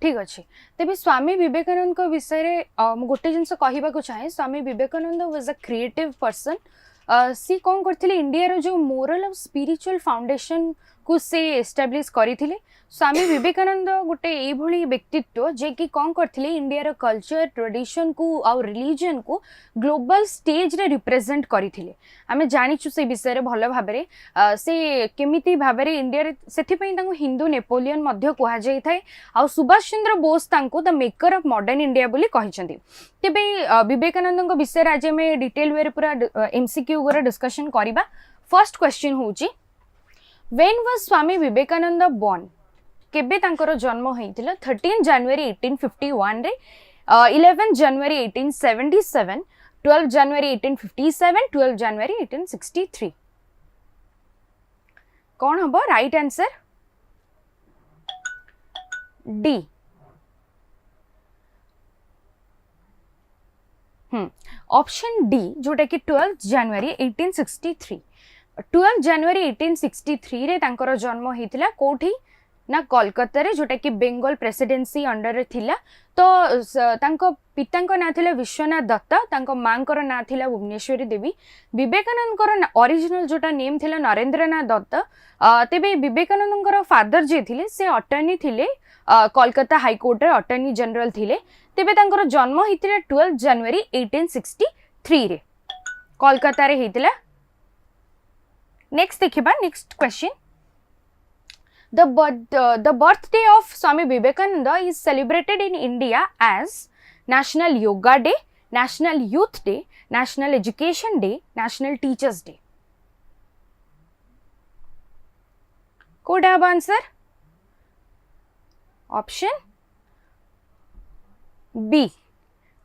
ठीक अच्छे तेज स्वामी विवेकानंद विषय में गोटे जिनस कहवाक चाहे Swami Vivekananda was a creative person सी कौन करथिले इंडिया रो जो मोरल और स्पिरिचुअल फाउंडेशन को से एस्टाब्लिश करथिले स्वामी विवेकानंद गोटे एभली व्यक्तित्व जे कि कौन करथिले इंडिया रो कल्चर ट्रेडिशन को और रिलीजन को ग्लोबल स्टेज रे रिप्रेजेंट करथिले आमे जानिछु से विषय रे भलो भाबरे से केमिति भाबरे इंडिया रे सेथि पई तांको हिंदू नेपोलियन मध्य कहा जाय थाए आ सुभाष चंद्र बोस तांको the maker of modern India बोली कहिसंती तेबे विवेकानंद विषय रे आज में डिटेल वे पूरा एमसीक्यू गोरा डिस्कशन करिबा फर्स्ट क्वेश्चन होची when was Swami Vivekananda born केबे तांकर जन्म होइतिला 13 जनवरी 1851 रे 11 जनवरी 1877 12 जनवरी 1857 12 जनवरी 1863 कौन हबो right answer D option D जोटा कि 12 जनवरी 1863 12 जनवरी 1863 रे तांकर जन्म होइतिला कोठी ना कोलकाता रे जोटा कि बेंगल प्रेसिडेंसी अंडर रे थिला तो तांको पितांको ना थिला विश्वनाथ दत्त तांको मांकर ना थिला भुवनेश्वरी देवी विवेकानंद ओरिजिनल जोटा नेम थिला नरेंद्रनाथ दत्त तेबे विवेकानंद फादर जे थिले से अटर्नी थिले कोलकाता हाई कोर्ट रे अटर्नी जनरल थिले तेबे तांकर जन्म हितिला 12 जनवरी 1863 रे कोलकाता रे हितिला नेक्स्ट देखिबा next question The birthday of Swami Vivekananda is celebrated in India as National Yoga Day, National Youth Day, National Education Day, National Teachers Day. Could I have answer? Option B,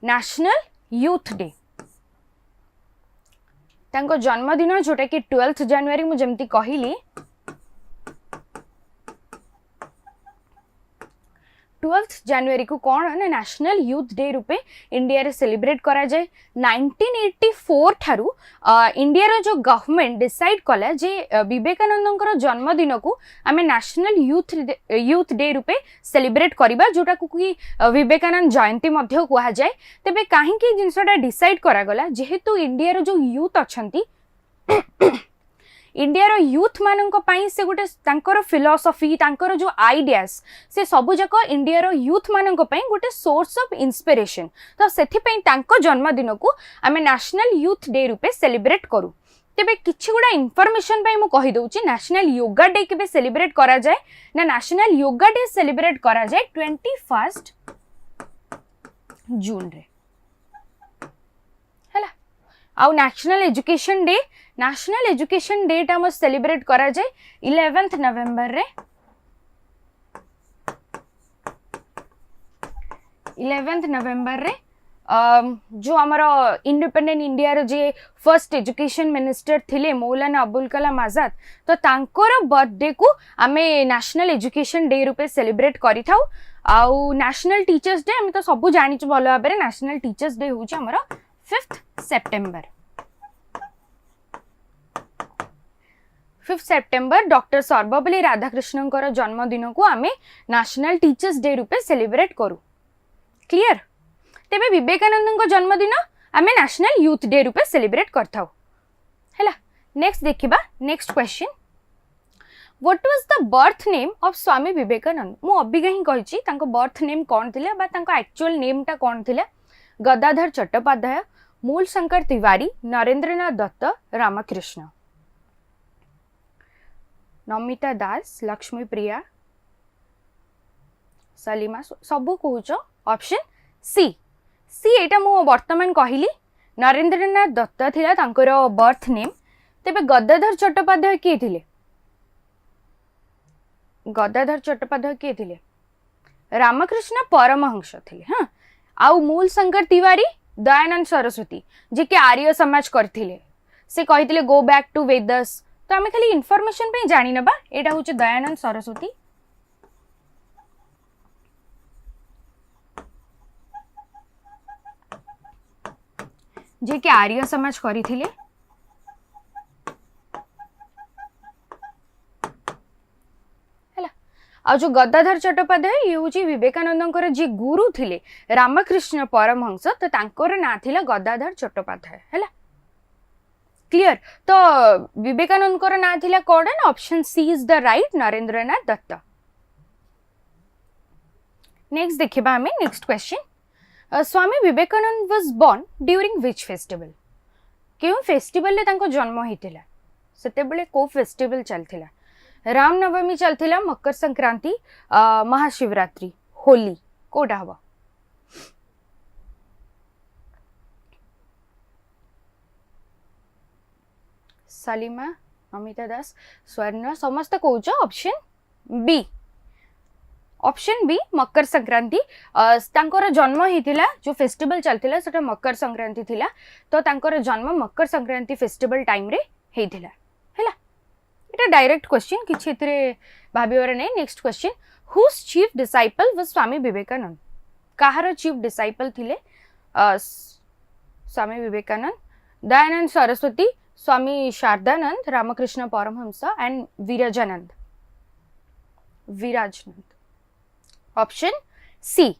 National Youth Day. तांको जन्मदिन जोटा कि 12 जनवरी मु जेमती कहिली 12 जनवरी को कौन है national youth day रूपे India रे celebrate करा जाए 1984 ठारू इंडिया रो जो गवर्नमेंट डिसाइड कला जे विवेकानंद जन्मदिन को आमे नेशनल यूथ डे रूपे सेलिब्रेट करिबा जोटा को कि विवेकानंद जयंती मध्य कहा जाए तेबे काहे कि जिनसटा डिसाइड करा गला जेहेतु इंडिया रो जो यूथ अछंती इंडिया रो यूथ मानक पई से गोटे तांकर फिलोसफी तांकर जो आइडियाज से सबु जक इंडिया रो यूथ मानक पई गोटे सोर्स ऑफ इंस्पिरेशन तो सेथि पई तांको जन्मदिन को आमे नेशनल यूथ डे रूपे सेलिब्रेट करू तेबे किछि गुडा इन्फॉर्मेशन पई मु कहि दउची नेशनल योगा डे केबे सेलिब्रेट करा जाय ना नेशनल योगा डे सेलिब्रेट करा जाय 21 जून रे हला आउ नेशनल एजुकेशन डे टा मस सेलिब्रेट करा जाए 11 नवंबर रे 11 नवंबर रे जो हमारा इंडिपेंडेंट इंडिया रो जे फर्स्ट एजुकेशन मिनिस्टर थिले मौलाना अबुल कलाम आजाद तो तांकर बर्थडे को आमे नेशनल एजुकेशन डे रूपे सेलिब्रेट करि थाउ आउ नेशनल टीचर्स डे हम तो सब जानि छ भलो भाबरे नेशनल टीचर्स डे होची हमरा 5 September 5 September doctor Sarvepalli Radhakrishnan जन्मदिन को आमे नेशनल टीचर्स डे रूपे सेलिब्रेट करू क्लियर तेबे विवेकानंद जन्मदिन आमे नेशनल यूथ डे रूपे सेलिब्रेट करथाउ हैला नेक्स्ट देखिबा next question what was the birth name of Swami Vivekananda मु अबिगा ही कहिची तांको बर्थ नेम कोन थिले बा तांको एक्चुअल नेम टा कोन थिले गदाधर चट्टोपाध्याय मूल शंकर तिवारी नरेंद्रनाथ दत्त रामकृष्ण नमिता दास लक्ष्मी प्रिया सलीमा सबू कहूच ऑप्शन सी सी एटा मु वर्तमान कहली नरेंद्रनाथ दत्त थिला तांकर बर्थ नेम तेबे गदाधर चट्टोपाध्याय किए थिले गदाधर चट्टोपाध्याय किए थिले रामकृष्ण परमहंस थिले हां आउ मूल शंकर तिवारी दयानंद सरस्वती जे के आर्य समाज करथिले से कहिथिले गो बैक टू वेदस तो आमे खाली इन्फॉर्मेशन पे जानि नबा एटा होचे दयानंद सरस्वती जे के आर्य समाज करिथिले आ जो गदाधर चट्टोपाध्याय ये हूँ विवेकानंद जी गुरु थिले रामकृष्ण परमहंस, तो तांकर ना थिला गदाधर चट्टोपाध्याय है। क्लियर? तो विवेकानंद ना थिला कौन? Option C is the right, Narendranath Datta. Next देखिबा हमें next question. Swami Vivekananda was born during which festival? क्यों फेस्टिवल ले तांको जन्म होइतिला? सेते बेले को फेस्टिवल चलथिला? रामनवमी चलथिला, मकर संक्रांति, महाशिवरात्रि, होली, कोटा हबो? सलीमा, अमिता दास, स्वर्ण, समस्त कहूच option B. Option B Makar Sankranti. तांकर जन्म होइतिला, जो फेस्टिवल चलथिला सेटा मकर संक्रांति थिला, तो तांकर जन्म मकर संक्रांति फेस्टिवल टाइम रे हेइतिला हैला। इटा डायरेक्ट क्वेश्चन, किछि एतरे भाबिवर नै। Next question, whose chief disciple was Swami Vivekananda? काहार चीफ डिसाइपल थिले Swami Vivekananda? Dayanand Saraswati, Swami Shardanand, Ramakrishna Paramhansa and Virajanand. Option C,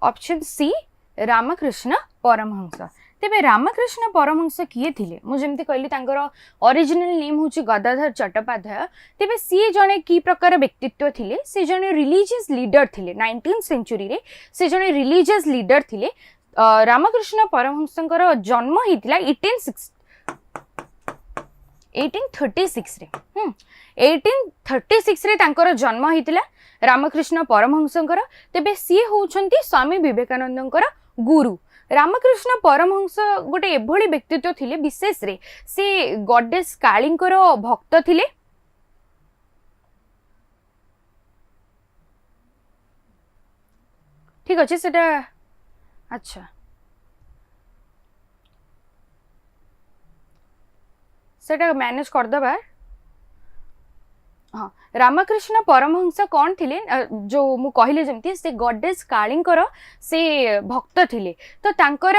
option C Ramakrishna Paramhansa. तेबे रामकृष्ण परमहंस किए थिले? मु जेमति कहली तांकर ओरिजिनल नेम होची गदाधर चट्टोपाध्याय। तेबे सी जने की प्रकार व्यक्तित्व थिले? से जने रिलीजियस लीडर थिले। 19th सेंचुरी रे से जने रिलीजियस लीडर थिले। रामकृष्ण परमहंसंकर जन्म हितला 1836 रे। 1836 रे तांकर जन्म हितला रामकृष्ण परमहंसंकर। तेबे सी होउछंती स्वामी विवेकानंदंकर गुरु। रामकृष्ण परमहंस गोटे एभली व्यक्तित्व थिले, विशेष रे से गॉडेस कालींकर भक्त थिले। ठीक अच्छे सेटा, अच्छा सेटा मैनेज कर दबा। हाँ, रामकृष्ण परमहंस कौन थिले? जो मु कहले जमती से गॉडेस कालींकर से भक्त थिले, तो तांकर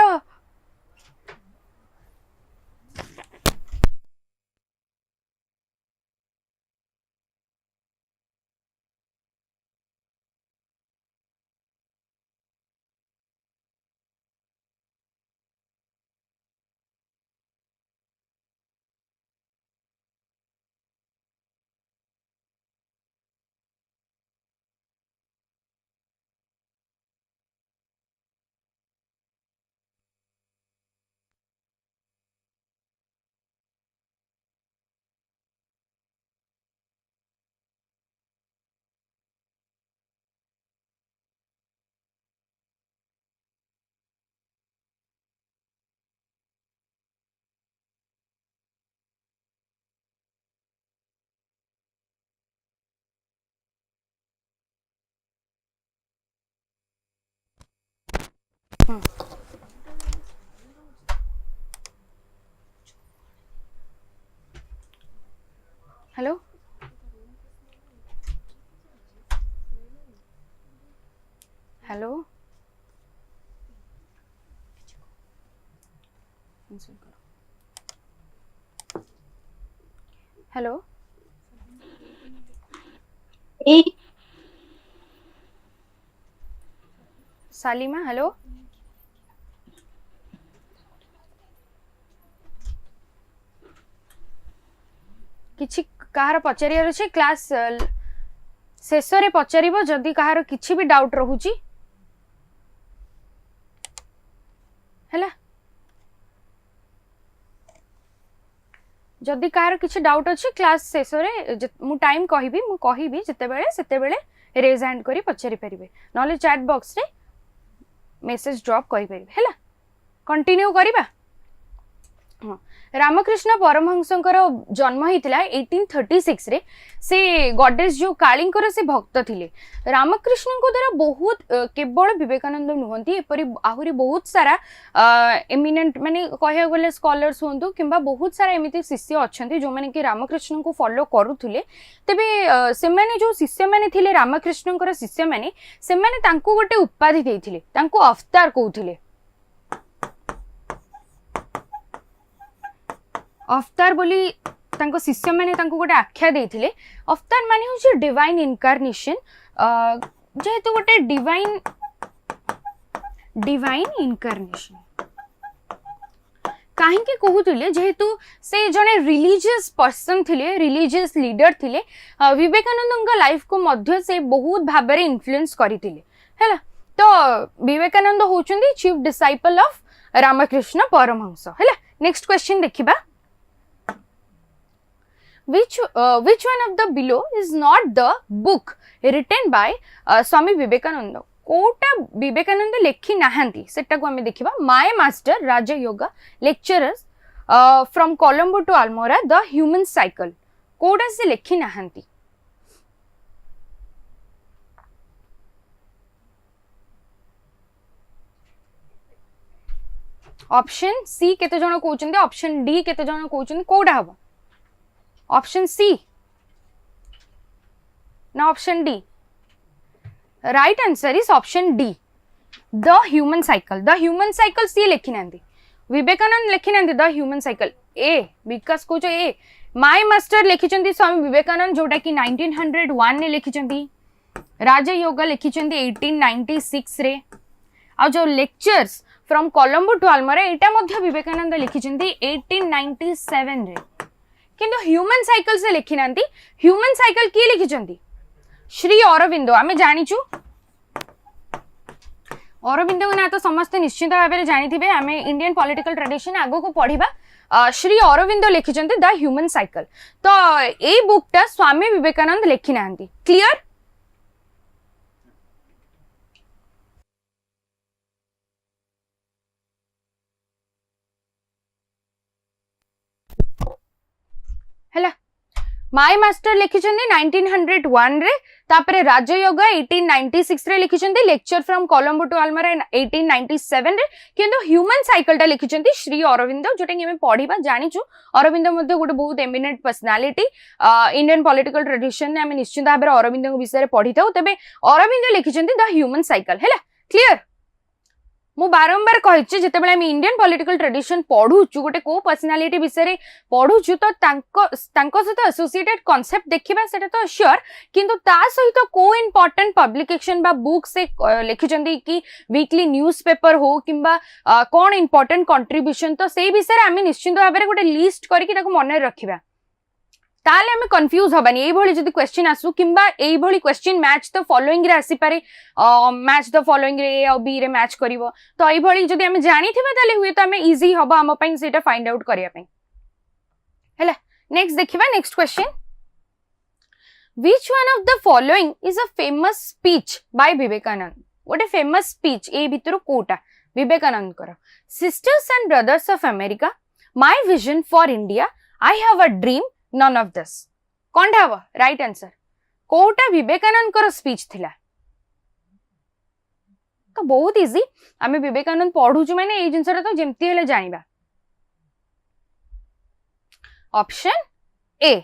हेलो हेलो हेलो सालिमा, हेलो किछि कहार पचारियार अछि? क्लास शेष रे पचारिबो जदि कहार किछि भी डाउट रहुची हैला। जदि कहार किछि डाउट अछि क्लास शेष रे मु टाइम कहिबी, मु कहिबी जते बेले सेते बेले रेज हैंड करी पचारि परिबे, नले चैट बॉक्स रे मेसेज ड्रॉप करि परिबे हैला। कंटिन्यू करिबा। हाँ, रामकृष्ण परमहंसंकर जन्म होइतिला 1836 रे। से गॉडेस जो कालींकर से भक्त थिले। रामकृष्ण को द्वारा बहुत केवल विवेकानंद नुहंती एपरि आहुरी बहुत सारा एमिनेंट माने कहया गले स्कॉलर्स होंतु किंबा बहुत सारा एमिति शिष्य अछंती जो माने कि रामकृष्ण को फॉलो करूथुले। तेबे से माने जो शिष्य माने थिले रामकृष्णकर शिष्य माने से माने तांको गोटे उपाधि देइथिले, तांको अवतार कहउथिले। अवतार बोली तांको शिष्य माने तांको गोटे आख्या देथिले अवतार माने होची डिवाइन इनकार्नेशन जेहेतु गोटे डिवाइन इनकार्नेशन कहीं कहूले जेहेतु से जड़े रिलीजियस पर्सन थिले रिलीजियस लीडर थिले विवेकानंद लाइफ को मध्य से बहुत भाव इन्फ्लुएंस करते है तो विवेकानंद होचुंदी chief disciple of Ramakrishna Paramhansa है। नेक्स्ट क्वेश्चन देखिबा which one of the below is not the book written by Swami Vivekananda कोटा विवेकानंद लेखि नाहंती सेटा को हमें देखिबा my master Rajayoga lectures from Colombo to Almora the human cycle कोटा से लेखि नाहंती ऑप्शन सी केते जण कहउचंदी ऑप्शन डी केते जण कहउचंदी कोडा हबो ऑप्शन सी ना option D right answer is option D the human cycle सी लिखी नांदी विवेकानंद लिखी नांदी द ह्यूमन साइकिल ए विकास को जो ए माय मास्टर लिखिचंदी स्वामी विवेकानंद जोटा कि 1901 ने लिखिचंदी राजयोग लिखिचंदी 1896 रे आ जो lectures from Colombo to Almora एटा मध्य विवेकानंद लिखिचंदी 1897 रे किंतु ह्यूमन साइकिल से लिखी नांदी ह्यूमन साइकिल किए लिखिचंदी श्री अरविंदो आमे जानिचु अरविंदो ना तो समस्त निश्चित भाव में जानी आमे इंडियन पॉलिटिकल ट्रेडिशन आगो को पढ़िबा श्री अरविंदो लिखिचंती द ह्यूमन साइकिल तो ए बुकटा स्वामी विवेकानंद लिखि नांदी क्लियर। हैला माय मास्टर लिखिचंदी 1901 रे तापरे राजयोग 1896 रे लिखिचंदी lecture from Colombo to Almora 1897 रे किंतु ह्यूमन साइकिल टा लिखिचंदी श्री अरविंदो जोटा कि हमें पढ़िबा जानिचु अरविंदो मध्ये गोटे बहुत eminent personality Indian political tradition ने हमें निश्चित भाव में अरविंदो विषय रे पढ़िथाउ तबे अरविंदो लिखिचंदी द ह्यूमन साइकिल हैला क्लियर। मु बारंबार कहिछि जेतेबेले हम इंडियन पॉलिटिकल ट्रेडिशन पढुछु गोटे को पर्सनालिटी विषय पढुछु तो तांको सहित एसोसिएटेड कांसेप्ट देखिबा सेटा तो श्योर किंतु ता सहित को इंपोर्टेंट पब्लिकेशन बा बुक से लिखिचंदी कि वीकली न्यूज़पेपर हो किंबा कोन इंपोर्टेंट कंट्रीब्यूशन तो से विषय हम निश्चित भाव में गोटे लिस्ट करके ताको मन रखिबा ताले हमें कंफ्यूज हबानी एई भली जदी क्वेश्चन आसु किंबा एई भली क्वेश्चन मैच द फॉलोइंग रे आसी पारे मैच द फॉलोइंग रे ए और बी रे मैच करिवो तो एई भली जदी हमें जानि थिबा ताले हुए तो हमें इजी हबा हम पई सेटा फाइंड आउट करिया पई हैला। नेक्स्ट देखिबा next question which one of the following is a famous speech by Vivekananda what ए फेमस स्पीच ए भितरु कोटा विवेकानंद कर sisters and brothers of America my vision for India I have a dream none of this कौन ढाव right answer कोटा विवेकानंद कर speech थिला तो बहुत इजी आमे विवेकानंद पढुछु माने ए जिंसरा तो जेमती हेले जानिबा option A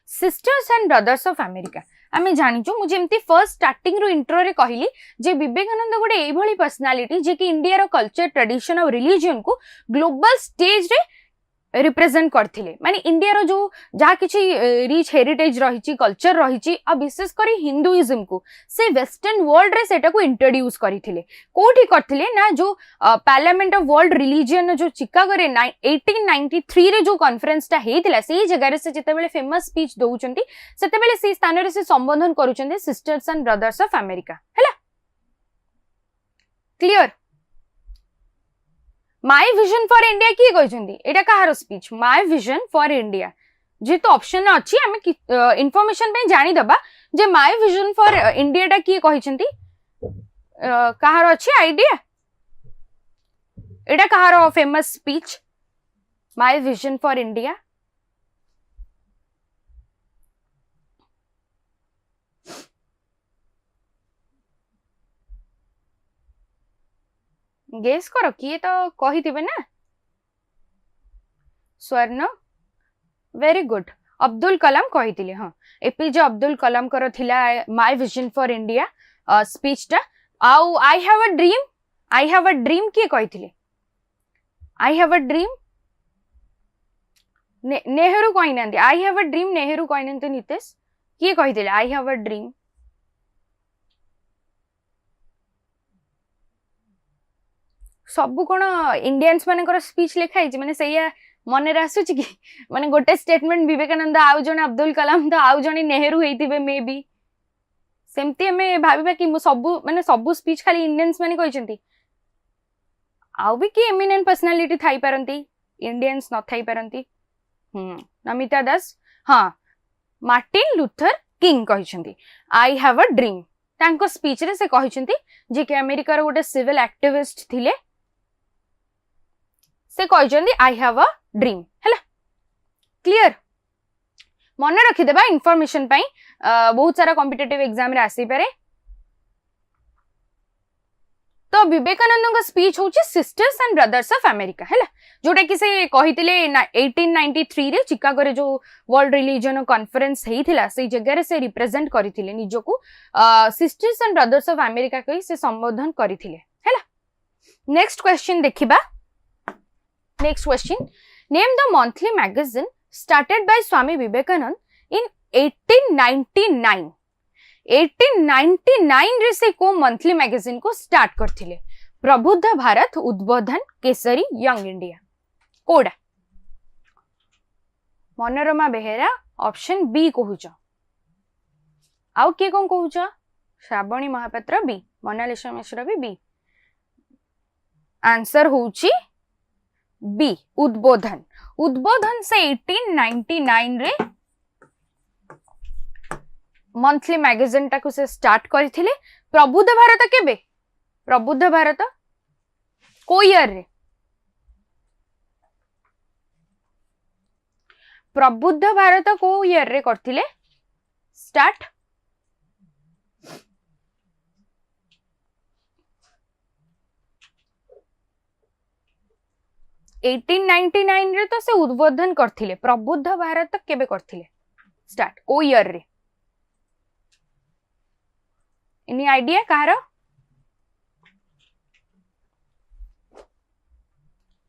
sisters and brothers of America आमे जानिछु मु जेमती फर्स्ट स्टार्टिंग रो इंट्रो रे कहिली जे विवेकानंद गोटे एई भली पर्सनालिटी जे कि इंडिया रो कल्चर ट्रेडिशन और रिलीजन को ग्लोबल स्टेज रे रिप्रेजेंट करथिले माने इंडिया रो जो जहा किछि रिच हेरिटेज रहिछि कल्चर रहिछि आ विशेष करी हिंदुइज्म को से वेस्टर्न वर्ल्ड रे सेटा को इंट्रोड्यूस करिथिले कोठी करथिले ना जो पार्लियामेंट ऑफ वर्ल्ड रिलीजन जो चिकागो रे 1893 रे जो कॉन्फ्रेंस ता हेतिला सेही जगह रे से जेतेबेले फेमस स्पीच दउचंती सेतेबेले से स्थान रे से संबोधन करूचंती sisters and brothers of America हैला clear. My vision for India किए कहते एटा कहार speech my vision for India जेहेतु ऑप्शन अच्छी आम इनफॉरमेशन पे जानी दबा जे माय विजन फॉर इंडिया टा किए कहते कहार अच्छी आइडिया एटा कहार famous speech my vision for India guess करो किए तो कही थिबे ना स्वर्ण वेरी गुड अब्दुल कलाम कही थिले हाँ एपीजे अब्दुल कलाम करो थिला my vision for India speech टा आउ आई हैव अ ड्रीम किए कही थिले आई हैव अ ड्रीम नेहरू कही ना आई हैव अ ड्रीम नेहरू कही ना नीतीश किए कही आई हैव अ ड्रीम सबू कौन इंडियंस मानकर स्पीच लिखाई माने सैया मन आसूची कि माने गोटे स्टेटमेंट विवेकानंद आउ जने अब्दुल कलाम तो आउ जने नेहरू होइतिबे मे बी सेमती हमें भाविबा कि सबू माने सबू स्पीच खाली इंडियंस माने कहिसंती आउ भी कि एमिनेंट पर्सनालिटी थाई पारंती इंडियंस न थाई पारंती नमिता दास हाँ मार्टिन लूथर किंग कहिसंती आई हैव अ ड्रीम तांको स्पीच रे से कहिसंती जे कि अमेरिका रो गोटे सिविल एक्टिविस्ट थिले से कहिसंती आई हैव अ ड्रीम हैला क्लियर मन रखी देबा इन्फॉर्मेशन पई बहुत सारा कॉम्पिटिटिव एग्जाम रे आसी पारे तो विवेकानंद का स्पीच होची sisters and brothers of America हैला जोटा कि से कहितिले 1893 रे चिकागो रे जो वर्ल्ड रिलीजन कॉन्फ्रेंस हेइथिला से जगह रे से रिप्रेजेंट करिथिले निजोकू sisters and brothers of America कहि से संबोधन करिथिले हैला नेक्स्ट क्वेश्चन देखिबा next question name the monthly magazine started by Swami Vivekananda in 1899 1899 रे से को मंथली मैगजीन को स्टार्ट करथिले प्रबुद्ध भारत उद्बोधन केसरी यंग इंडिया कोडा मनोरमा बेहेरा ऑप्शन बी कहूच आउ के कोन कहूच श्रावणी महापात्र बी मोनालिसा मिश्र भी बी आंसर होची बी उद्बोधन उद्बोधन से 1899 रे मंथली मैगजीन टाकू से स्टार्ट करथिले प्रबुद्ध भारत केबे प्रबुद्ध भारत को ईयर रे प्रबुद्ध भारत को ईयर रे करथिले स्टार्ट एटीन 1899 रे तो से उद्बोधन करथिले प्रबुद्ध भारत केबे करथिले स्टार्ट को ईयर रे एनी आइडिया कहार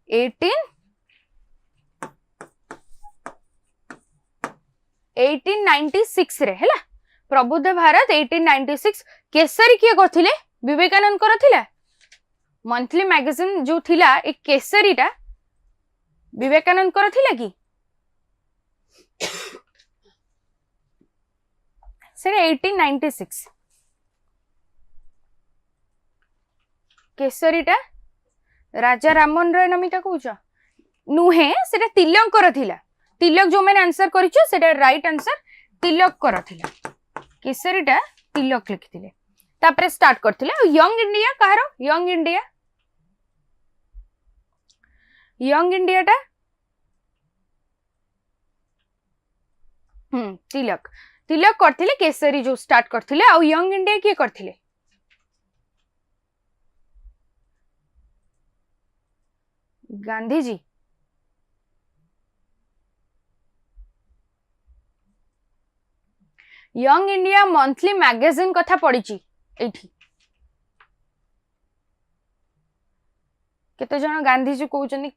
1896 रे हैला प्रबुद्ध भारत 1896 केसरी किए करथिले विवेकानंद करथिला मंथली मैगजीन जो थिला ए केसरीटा विवेकानंद करथिला कि से 1896 केसरीटा राजा राममोहन राय नमिता कहूच नुहे सेटा तिलक थिला तिलक जो मैंने आंसर करिछो सेटा राइट आंसर तिलक कर थिला केसरीटा तिलक लिखिथिले तापरे स्टार्ट करथिले यंग इंडिया कहार यंग इंडिया टा तिलक तिलक करथिले केसरी जो स्टार्ट करथिले आ यंग इंडिया के करथिले Gandhi ji young India monthly magazine कथा पढ़ी एठी केते जन गांधी जी कहउचनी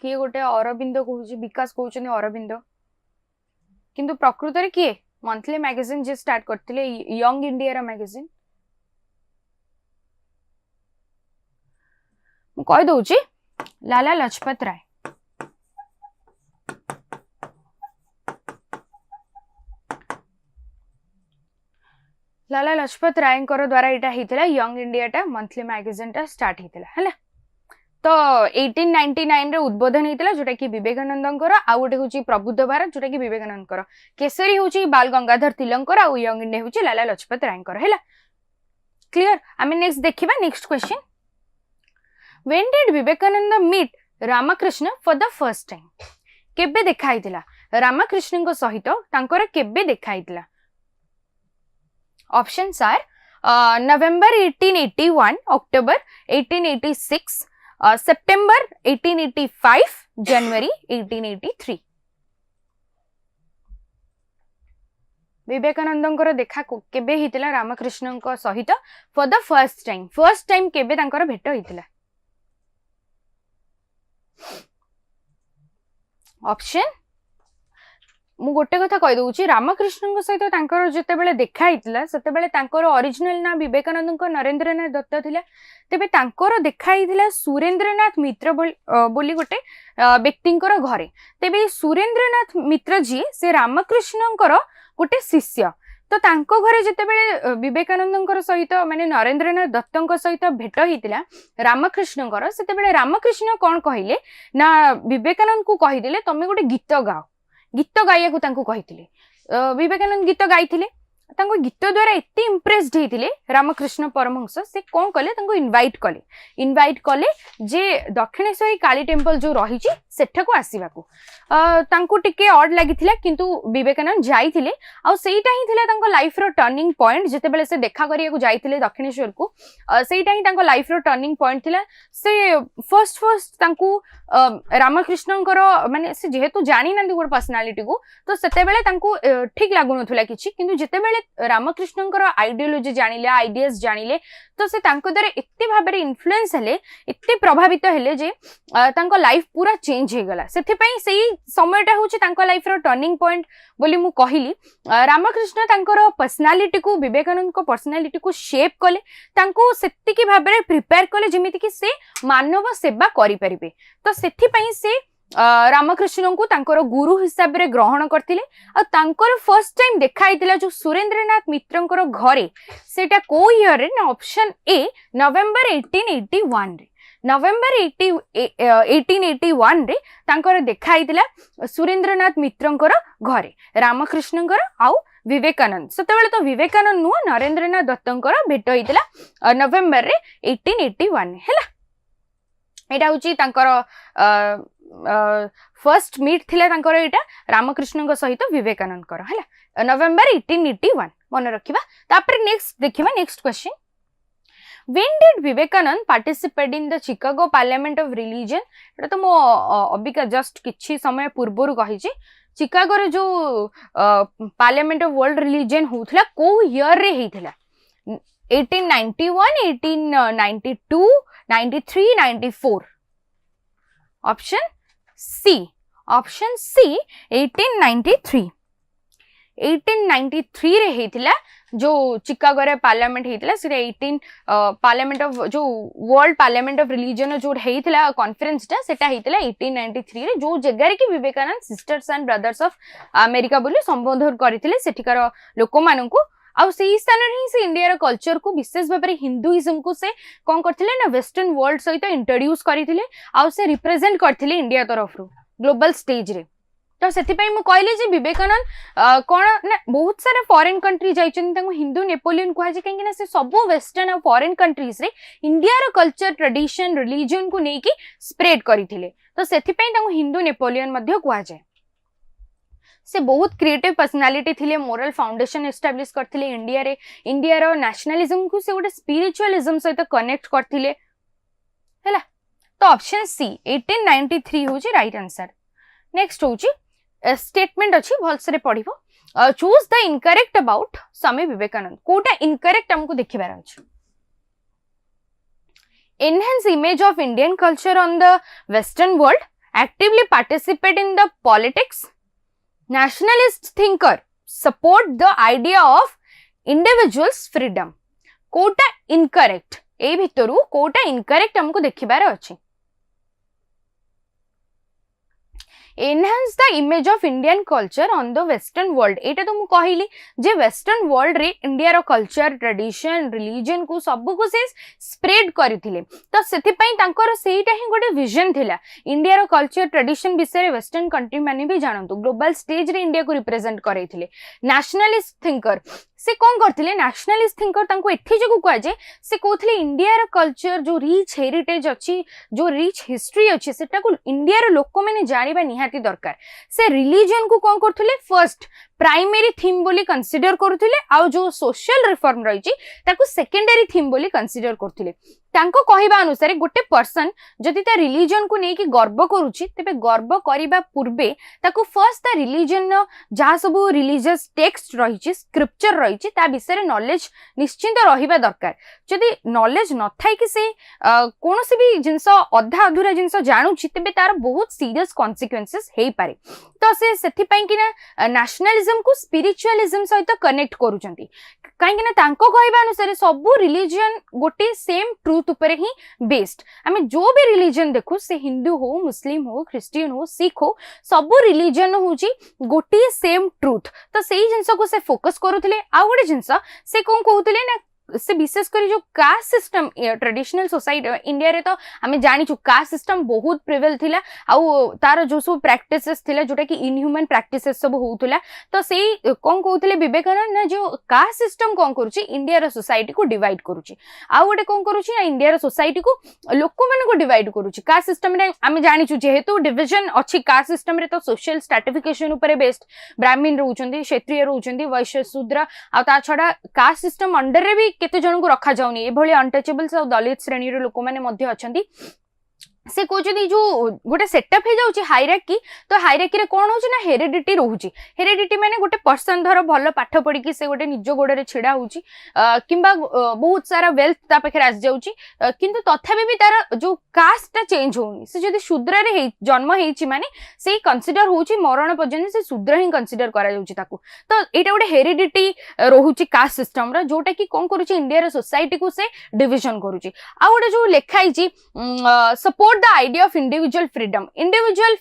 किए गोटे अरविंद कहउची विकास कहउचनी अरविंद किंतु प्रकृत रे किए मंथली मैगजीन जे स्टार्ट करथिले यंग इंडिया रा मैगजीन मु कहि दउची लाला लजपत राय लाला लजपत राय द्वारा एटा हितला यंग इंडिया टा मंथली मैगजीन टा स्टार्ट हितला हैला तो 1899 रे उद्बोधन हितला जोटा कि विवेकानंदंकर आ गोटे होची प्रबुद्ध भारत जोटा कि विवेकानंदकर केसरी होची बाल गंगाधर तिलंकर आ यंग इंडिया होची लाला लजपत रायकर हैला क्लियर आमे नेक्स्ट देखिबा next question when did Vivekananda meet Ramakrishna for the first time केबे देखा हितला रामकृष्ण को सहित तांकर केबे देखा हितला options are November 1881 October 1886 September 1885 January 1883 विवेकानंदंकर देखा केबे हितला रामकृष्ण को सहित फॉर द फर्स्ट टाइम केबे तांकर भेट हितला ऑप्शन मु गोटे कथा कहि दउची रामकृष्ण सहित तांकर जेतेबेले देखा हितला सेतेबेले तांकर ओरिजिनल ना विवेकानंद नरेंद्रनाथ दत्त थिला तेबे तांकर देखा हितला सुरेंद्रनाथ मित्र बोली गोटे व्यक्तिंकर घरे तेबे सुरेंद्रनाथ मित्र जी से रामकृष्णंकर गोटे शिष्य तो तांको घरे जेतेबेले विवेकानंदंकर सहित माने नरेंद्रनाथ दत्तंक सहित भेट हितला रामकृष्णंकर सेतेबेले रामकृष्ण कोन कहिले ना विवेकानंद को कहिदेले तमे गोटे गीत गाओ गीत गाइया को कही विवेकानंद गीत गाई गीत द्वारा एत इम्प्रेस्ड होते रामकृष्ण परमहंस से कौन कले इनवाइट कले जे दक्षिणेश्वरी काली टेम्पल जो रही सेठा आसवाक टिके अड लगी किंतु विवेकानंद जाइए आईटा ही लाइफ रो टर्निंग पॉइंट जितेबाला से देखा करिया जाइए दक्षिणेश्वर को सेटा ही लाइफ रो टर्निंग पॉइंट थिला से फर्स्ट रामकृष्ण माने से जेहेतु जानी ना गोटे पर्सनालीटी को तो सेते ठीक लगुन कि किंतु जितेबाला रामकृष्ण आइडियोलोजी जानिले आइडियाज जानिले तो से द्वारा एते भाबरे इन्फ्लुएंस हेले एते प्रभावित हेले जे तांको लाइफ पूरा चेंज हे गला सेथि पई सेही समयटा होची तांको लाइफ रो टर्निंग पॉइंट बोली मु कहिली रामकृष्ण तांकर पर्सनालिटी को विवेकानंद को पर्सनालिटी को शेप कले तांको सेति की भाबरे प्रिपेयर कले जेमिति कि से मानव सेवा करि परिबे तो सेथि पई से रामकृष्ण को तांकर गुरु हिसाब रे ग्रहण करथिले आ तांकर फर्स्ट टाइम देखा हितला जो सुरेंद्रनाथ मित्रंकर घरे सेटा को ईयर रे ना ऑप्शन ए नवंबर 1881 रे नवंबर 1881 रे तांकर देखा हितला सुरेंद्रनाथ मित्रंकर घरे रामकृष्णंकर आउ विवेकानंद सेतेबेले तो विवेकानंद नु नरेंद्रनाथ दत्तंकर भेट हितला नवंबर रे 1881 हेला एटा होची तांकर फर्स्ट मीट थिला तांकर एटा रामकृष्ण सहित विवेकानंद कर हला नवंबर 1881 मन रखिबा तापर नेक्स्ट देखिबा next question When did Vivekanand participate in the Chicago Parliament of Religion? एटा तो मो अबिका जस्ट किछि समय पूर्वरु कहिछि चिकागो रे जो पार्लियामेंट ऑफ वर्ल्ड रिलीजन होथला को ईयर रे हेथला 1891 1892 93 94 ऑप्शन सी 1893 1893 रे हेतिला जो चिकागो रे पार्लियामेंट हेतिला से 18 पार्लियामेंट ऑफ जो वर्ल्ड पार्लियामेंट ऑफ रिलीजन जो हेतिला कॉन्फ्रेंस टा सेटा हेतिला 1893 रे जो जगह रे कि Vivekananda sisters and brothers of America बोली संबोधन करथिले सेठिकार लोक माननकु आउ से स्थान रे से इंडिया रो कल्चर को विशेष भाबरे हिंदुइज्म को से कोन करथिले ना वेस्टर्न वर्ल्ड सहित इंट्रोड्यूस करथिले आउ से रिप्रेजेंट करथिले इंडिया तरफ रो ग्लोबल स्टेज रे तो सेति पई मु कहले जे विवेकानंद कोन ना बहुत सारे फॉरेन कंट्री जाइछन तांको हिंदू नेपोलियन कहै जे काहे ना से सब वेस्टर्न और फॉरेन कंट्रीज रे इंडिया रो कल्चर ट्रेडिशन रिलीजन को नै कि स्प्रेड करथिले तो सेति पई तांको हिंदू नेपोलियन मध्ये कहै जे से बहुत क्रिएटिव पर्सनालिटी थिले मोरल फाउंडेशन एस्टैब्लिश करथिले इंडिया रे इंडिया रो नेशनलिज्म को से गोटे स्पिरिचुअलिज्म सहित कनेक्ट करथिले हैला तो ऑप्शन सी 1893 होची राइट आंसर नेक्स्ट होची स्टेटमेंट अछि भलसरे पढिबो choose the incorrect about Swami Vivekananda कोटा इनकरेक्ट हमको देखिबार अछि enhance image of Indian culture on the western world actively participate in the politics nationalist thinker support the idea of individuals freedom कोटा incorrect ए भितरु कोटा इनकरेक्ट हमको देखिबार अछि enhance the image of Indian culture on the western world एटा तो मु कहिली जे western world रे इंडिया रो कल्चर ट्रेडिशन रिलीजन को सब को से स्प्रेड करथिले तो सेति पई तांकर सेइटा ही गोटे विजन थिला इंडिया रो कल्चर ट्रेडिशन विषय रे वेस्टर्न कंट्री माने भी जानंतु ग्लोबल स्टेज रे इंडिया को रिप्रेजेंट करैथिले नेशनलिस्ट थिंकर से कौन करथिले नेशनलिस्ट थिंकर तांको एथि जगु कहै जे से कहथिले इंडिया रो कल्चर जो रिच हेरिटेज अछि जो रिच हिस्ट्री अछि सेटा को इंडिया रो लोक माने जानिबा निहाती दरकार से रिलीजन को कौन करथिले फर्स्ट प्राइमरी थीम बोली कंसीडर करुथिले आ जो सोशल रिफॉर्म रही ताकू सेकेंडरी थीम बोली कंसीडर करथिले तांको कहिबा अनुसार गोटे पर्सन जदि ता रिलीजन को नेकी गर्व करूची तेबे गर्व करिबा पूर्वे ताकू फर्स्ट ता रिलीजन जहा सब रिलीजियस टेक्स्ट रही स्क्रिप्चर रही ता विषय नॉलेज निश्चिंत रहिबा दरकार जदि नॉलेज न थाई कि से कोनोसी भी जिंस अधा अधूरा जिंस जानुची तेबे तार बहुत सीरियस कॉन्सिक्वेंसेस हेई पारे तो से सेथि पई कि ना नेशनलिज्म को स्पिरिचुअलिज्म सहित कनेक्ट करूचंती कहीं तांको कहबा अनुसार सबू रिलीजन गोटे सेम ट्रूथ ऊपर ही बेस्ड आमे जो भी रिलीजन देखु से हिंदू हो मुस्लिम हो क्रिश्चियन हो सिख हो सबू रिलीजन होची गोटे सेम ट्रूथ तो सेही जिंस को से फोकस करूथिले आ गोटे जिंस से कोन कहउथिले ना से विशेष कर जो caste system traditional society India रे तो हमें जानिछु कास्ट सिस्टम बहुत प्रिवेल थिला आउ तार जो सब प्रैक्टिसेस थिला जोटा कि इनह्यूमन प्रैक्टिसेस सब होउथला तो सेही कोन कहउथिले विवेकानंद ना जो कास्ट सिस्टम कोन करूची इंडिया रे सोसाइटी को डिवाइड करूची आउ गोटे कोन करूची ना इंडिया रे सोसाइटी को लोक मन को डिवाइड करूची कास्ट सिस्टम रे हमें जानिछु जेहेतु डिवीजन अछि कास्ट सिस्टम रे तो सोशल स्ट्रैटिफिकेशन ऊपर बेस्ड ब्राह्मण रहउचंदी क्षत्रिय रहउचंदी वैश्य शूद्र आ ता छडा कास्ट सिस्टम अंडर रे भी केते जन को रखा जाउनी एभली अनटचेबल्स और दलित श्रेणी रो लोक माने मध्ये अछंती से कहते जो गोटे सेटअप हो जाऊँ हायरार्की तो हायरार्की रे कौन होची ना हेरिडिटी रोची हेरिडिटी माने गोटे पर्सन धर भल पाठ पढ़ी कि से गोटे निज गोड़े छिड़ा होची किंबा बहुत सारा वेल्थ ता पाखे आसी जाउची किंतु तथापि भी तार जो कास्टटा चेंज होनी से जदि शूद्र रे जन्म हेची माने से कंसीडर होची मरण पर्यंत से शूद्र ही कंसीडर करा जाउची ताकू तो एटा गोटे हेरिडिटी रोहुची कास्ट सिस्टम रा जोटा कि कोन करूची इंडिया रे सोसाइटी को से डिवीजन करूची आ गोटे जो लेखाइची support the idea of individual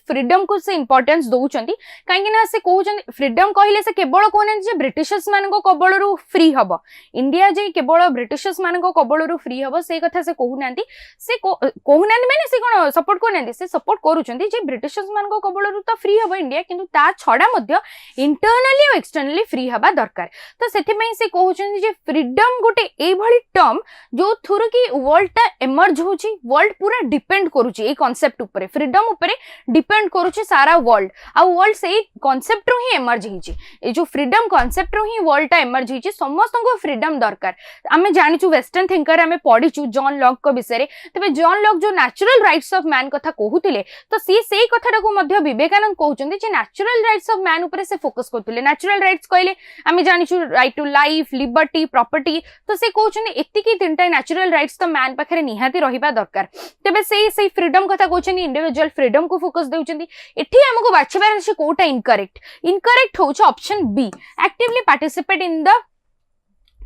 freedom को से इंपोर्टेंस दउचंती काहे ना से कहउचंती फ्रीडम कहिले से केवल कोन जे ब्रिटिशर्स मान को कबळरू फ्री हबो इंडिया जे केवल ब्रिटिशर्स मान को कबळरू फ्री हबो से कथा से कहउनांती से कहउनांती माने से कोन सपोर्ट कोनांती से सपोर्ट करूचंती जे ब्रिटिशर्स मान को कबळरू तो फ्री हबो इंडिया किंतु ता छडा मध्य इंटरनली और एक्सटर्नली फ्री हबा दरकार तो सेथि में से कहउचंती जे फ्रीडम गोटे ए भली टर्म जो थुरु की वर्ल्ड ता एमर्ज होची वर्ल्ड पूरा डिपेंड करूची ए कांसेप्ट ऊपर फ्रीडम ऊपर डिपेंड करूची सारा वर्ल्ड आ वर्ल्ड से कांसेप्ट रो ही एमर्ज हिची ए जो फ्रीडम कांसेप्ट रो ही वर्ल्ड ता एमर्ज हिची समस्त को फ्रीडम दरकार आमे जानिचु वेस्टर्न थिंकर आमे पढिचु जॉन लॉक को विषय रे तबे जॉन लॉक जो नेचुरल राइट्स ऑफ मैन कथा कहउतिले तो सी सेही कथाटा को मध्य विवेकानंद कहउचंदी जे नेचुरल राइट्स ऑफ मैन ऊपर से फोकस करतले नेचुरल राइट्स कहले आमे जानिचु right to life liberty property तो से कहउचंदी एतिकी तीनटा नेचुरल राइट्स तो मैन पाखरे निहाती रहिबा दरकार तबे सेही फ्रीडम कथा कहउचंदी इंडिविजुअल फ्रीडम को फोकस देउचंदी एठी हमको बाछबार अछि कोटा इनकरेक्ट होउछ option B actively participate in the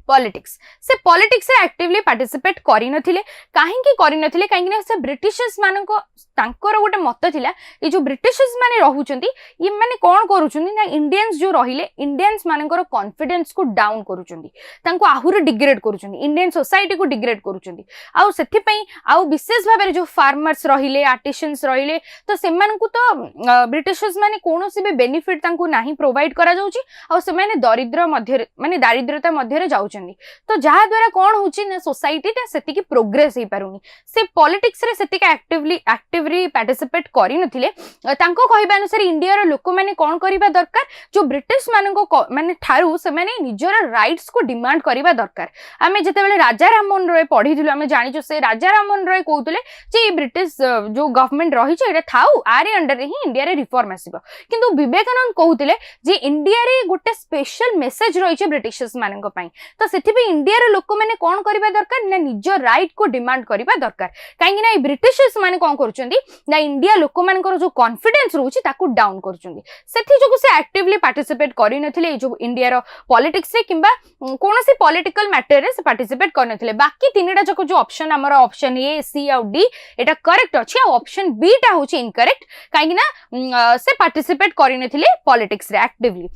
politics से पॉलिटिक्स रे एक्टिवली पार्टिसिपेट करि नथिले काहेकि करि नथिले काहेकि से ब्रिटिशर्स मान को तांकर गोटे मत थिला ए जो ब्रिटिशर्स माने रहउचंती ये माने कोन करूचंती ना इंडियंस जो रहिले इंडियंस मानकर कॉन्फिडेंस को डाउन करूचंती तांको आहुर डिग्रेड करूचंती इंडियन सोसाइटी को डिग्रेड करूचंती आ सेथि पई आ विशेष भाबे जो फार्मर्स रहिले आर्टिसंस रहिले तो सेमान को तो ब्रिटिशर्स माने कोनोसी भी बेनिफिट तांको नाही प्रोवाइड करा जाउची आ से माने दरिद्र मध्य माने दारिद्रता मध्य रे जाउचंती तो जहा द्वारा कोन होची ना सोसाइटी ता सेति की प्रोग्रेस हे पारुनी से पॉलिटिक्स रे सेति का एक्टिवली पार्टिसिपेट करि नथिले तांको कहबा अनुसार इंडिया रो लोक माने कोन करिबा दरकार जो ब्रिटिश मान को माने ठारू से माने निजर राइट्स को डिमांड करिबा दरकार आमे जते बेले राजा राममोहन रॉय पढिथिलु आमे जानिचो से राजा राममोहन रॉय कहउतले जे ब्रिटिश जो गवर्नमेंट रही छै एटा थाउ आरे अंडर रे ही इंडिया रे रिफॉर्म आसीबो किंतु विवेकानंद कहउतले जे इंडिया रे गोटे स्पेशल मेसेज रही छै ब्रिटिशर्स मान को पई तो सेथि पे इंडिया रे लोक माने कोन करिबा दरकार ना निजर राइट को डिमांड करिबा दरकार काहे ना ब्रिटिशर्स माने कोन करचंदी ना इंडिया लोक मानकर जो कॉन्फिडेंस रहउची ताकू डाउन करचंदी सेथि जो से एक्टिवली पार्टिसिपेट करि नथिले जो इंडिया रो पॉलिटिक्स रे किंबा कोनोसी पॉलिटिकल मैटर रे से पार्टिसिपेट कर नथिले बाकी तीनटा जको जो ऑप्शन हमर ऑप्शन ए सी और डी एटा करेक्ट अछि आ ऑप्शन बी टा होची इनकरेक्ट काहे ना से पार्टिसिपेट करि नथिले पॉलिटिक्स रे एक्टिवली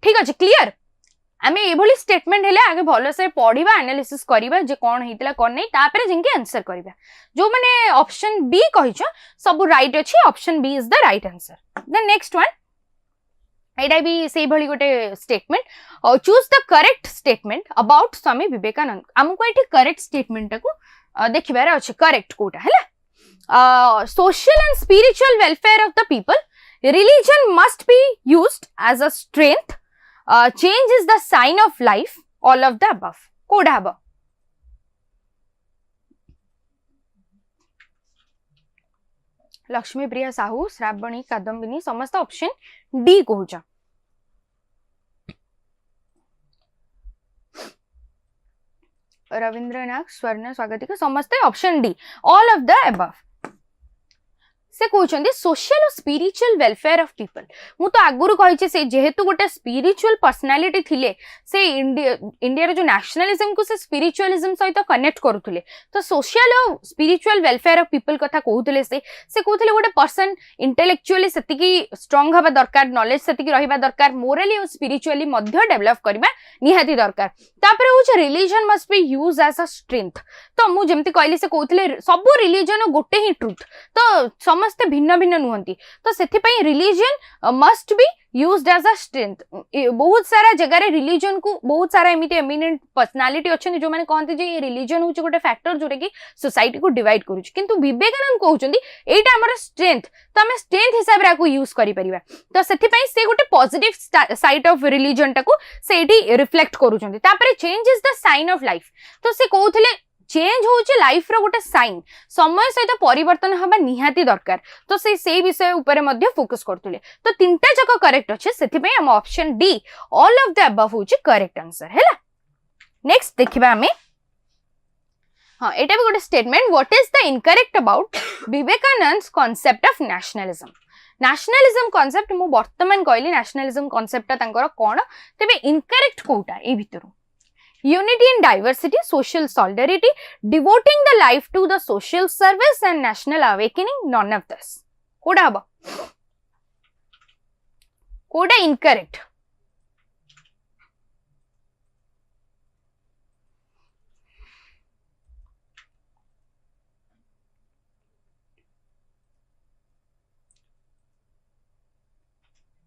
ठीक अछि क्लियर आमे एभली स्टेटमेंट हेले आगे भलो से पढिबा एनालिसिस करिबा जे कोन हेतिला कोन नै तापरे जिंके आंसर करिबा जो माने ऑप्शन बी कहिछ सब राइट अछि option B is the right answer the next one एटा भी सेही भली गोटे statement choose the correct statement about Swami Vivekananda हमको एठी करेक्ट स्टेटमेंट को देखिबार अछि करेक्ट कोटा हैला social and spiritual welfare of the people religion must be used as a strength change is the sign of life, all of the above कोडा हबो लक्ष्मी प्रिया साहू, श्रावणी, कादम्बिनी समस्त option D कहूछ। Rabindranath, स्वर्ण स्वागतिक समस्त option D, all of the above. से कहते social और spiritual welfare of people. मु तो आगुरु कहि से जेहेतु गोटे स्पिरिचुअल पर्सनालिटी थिले से इंडिया रो जो नेशनलिज्म को से स्पिरिचुअलिज्म सहित कनेक्ट करूथले, तो सोशल और स्पिरिचुअल वेलफेयर ऑफ पीपल कथा कहूथले से कहूथले गोटे पर्सन इंटेलेक्चुअली सेतिकी स्ट्रांग हबा दरकार, नॉलेज सेतिकी रहिबा दरकार, मोरली और स्पिरिचुअली मध्य डेवलप करबा निहाती दरकार। तापर होछ religion must be use as a strength. तो मु जेमति कहली से कहूथले सब रिलीजन गोटे ही ट्रुथ, तो समस्ते भिन्न भिन्न नुहंती, तो सेथि पई religion must be used as a strength. बहुत सारा जगह रिलीजन को बहुत सारा एमिति एमिनेंट पर्सनालिटी अच्छे जो मैंने कहते जे रिलीजन हूँ गोटे फैक्टर जोटा कि सोसाइटी को डिवाइड करूँ, किंतु विवेकानंद कहते एटा हमर स्ट्रेंथ, तो आम स्ट्रेंथ हिसाब से यूज करि परिबा। तो सेथि पई से गोटे पॉजिटिव साइड ऑफ रिलीजन टाको सेठी रिफ्लेक्ट करूछंती। तापरे change is the sign of life, तो से कहउथले चेंज होचे लाइफ रो गोटे साइन, समय सहित परिवर्तन हबा निहाती दरकार, तो से विषय ऊपर मध्ये फोकस करतुले। तो तीनटा जक करेक्ट अछि, सेथि पई हम option D all of the above होचे करेक्ट आंसर हैला। नेक्स्ट देखिबा हमें, हां एटा भी गोटे statement, what is the incorrect about Vivekananda's concept of nationalism. Nationalism concept मु वर्तमान कहली नेशनलिज्म कांसेप्ट तांकर कोन, तबे इनकरेक्ट कोटा ए भितरु unity in diversity, social solidarity, devoting the life to the social service and national awakening, none of this कोडा हबा कोडा incorrect।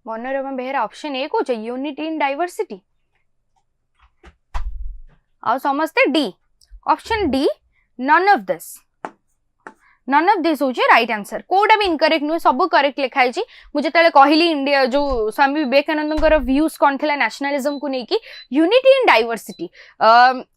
Manorama Behera option A को यूनिटी इन डाइवर्सिटी, और समझते D option D none of this होचे राइट आंसर। कोडा भी incorrect नुहे, सब करेक्ट लिखाई छी। मुझे तले कहली इंडिया जो स्वामी विवेकानंद व्यूज कौन थिला नेशनलिज्म को लेकी, यूनिटी इन डाइवर्सिटी,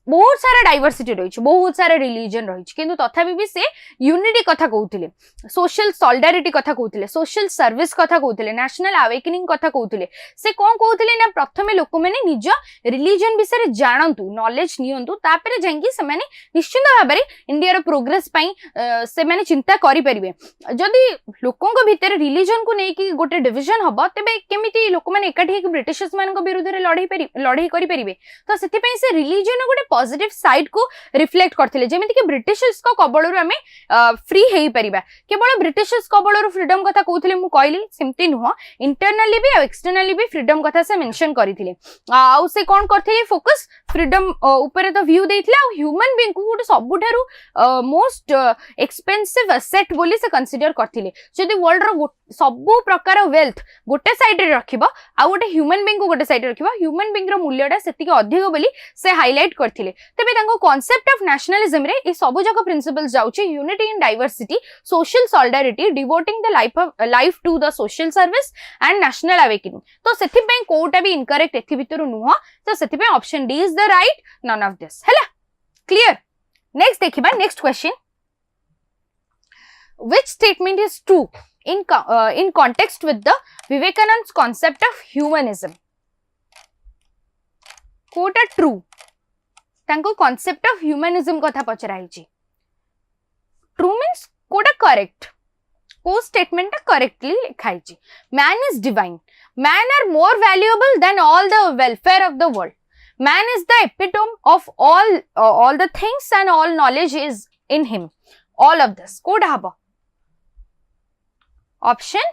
बहुत सारा डाइवर्सिटी रही, बहुत सारा रिलीजन रही, किंतु तथापि भी से यूनिटी कथा कहउथिले, सोशल सॉलिडारिटी कथा कहउथिले, सोशल सर्विस कथा कहउथिले, नेशनल अवेकनिंग कथा कहउथिले। से कोन कहउथिले ना प्रथमे लोक माने निज रिलीजन विषय रे जानंतु, नॉलेज नियंतु, तापरे जांगी से माने निश्चित भाबरे इंडिया रो प्रोग्रेस पई से माने चिंता करि परिबे। जदि लोकंक भितर रिलीजन को नेकी गोटे डिविजन हबो, तबे केमिति लोक माने एकाठी ब्रिटिशर्स मानक विरुद्ध रे लड़ाई करि परिबे। तो सेति पई से रिलीजन गोटे पॉजिटिव साइड को रिफ्लेक्ट करथिले, जेमिति कि ब्रिटिशर्स को कबळरु आमे फ्री हेई परिबा। केवल ब्रिटिशर्स कबळरु फ्रीडम कथा कहउथिले, मु कहली सेमति नुह, इंटरनली भी और एक्सटर्नली भी फ्रीडम कथा से मेंशन करिथिले। आ से कोन करथिले फोकस फ्रीडम ऊपर तो व्यू देथिले, आ ह्यूमन बीइंग को गोटे सबुठारु मोस्ट एक्सपेंसिव एसेट बोली से कंसीडर करथिले। जदि वर्ल्ड रो सबु प्रकार वेल्थ गोटे साइड रे रखिबो, आ गोटे ह्यूमन बीइंग को गोटे साइड रे रखिबो, ह्यूमन बीइंग रो मूल्यटा सेतिके अधिक बोली से हाइलाइट करथिले। तबे तांको कांसेप्ट ऑफ नेशनलिज्म रे ए सब जक प्रिंसिपल्स जाउची, unity in diversity, social solidarity, devoting the life to the social service and national awakening. तो सेथि पई कोटा भी इनकरेक्ट एथि भितरु नुह, तो सेथि पई option D is the right, none of this हैला। क्लियर। नेक्स्ट देखिबा, next question, which statement is true in context with the Vivekananda's concept of humanism? कोटा ट्रू तांको concept of humanism कथा पचराई छी। ट्रू मीन्स कोटा करेक्ट, को statement टा करेक्टली लिखाई छी। Man is divine, man are more valuable than all the welfare of the world, man is the epitome of all the things and all knowledge is in him, all of this Kota हबो option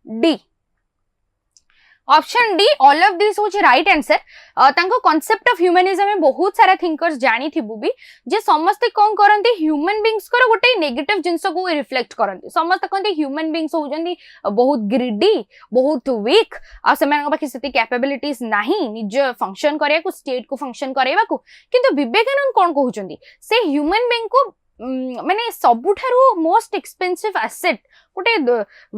D. Option D all of this होची right answer. तांको concept of humanism में बहुत सारा thinkers जानी थिबु भी जे समस्त कोन करंती human beings को गोटे नेगेटिव जिंस को रिफ्लेक्ट करंती। समस्त कहते ह्यूमन बीइंग्स होजंती बहुत ग्रीडी, बहुत वीक, आ सेमान पाखे सेति कैपेबिलिटीज नाही निज फंक्शन करिया को, स्टेट को फंक्शन करेबा को। किंतु विवेकानंद कोन कहउचंती से ह्यूमन बीइंग को माने सबुठारु मोस्ट एक्सपेंसिव एसेट गोटे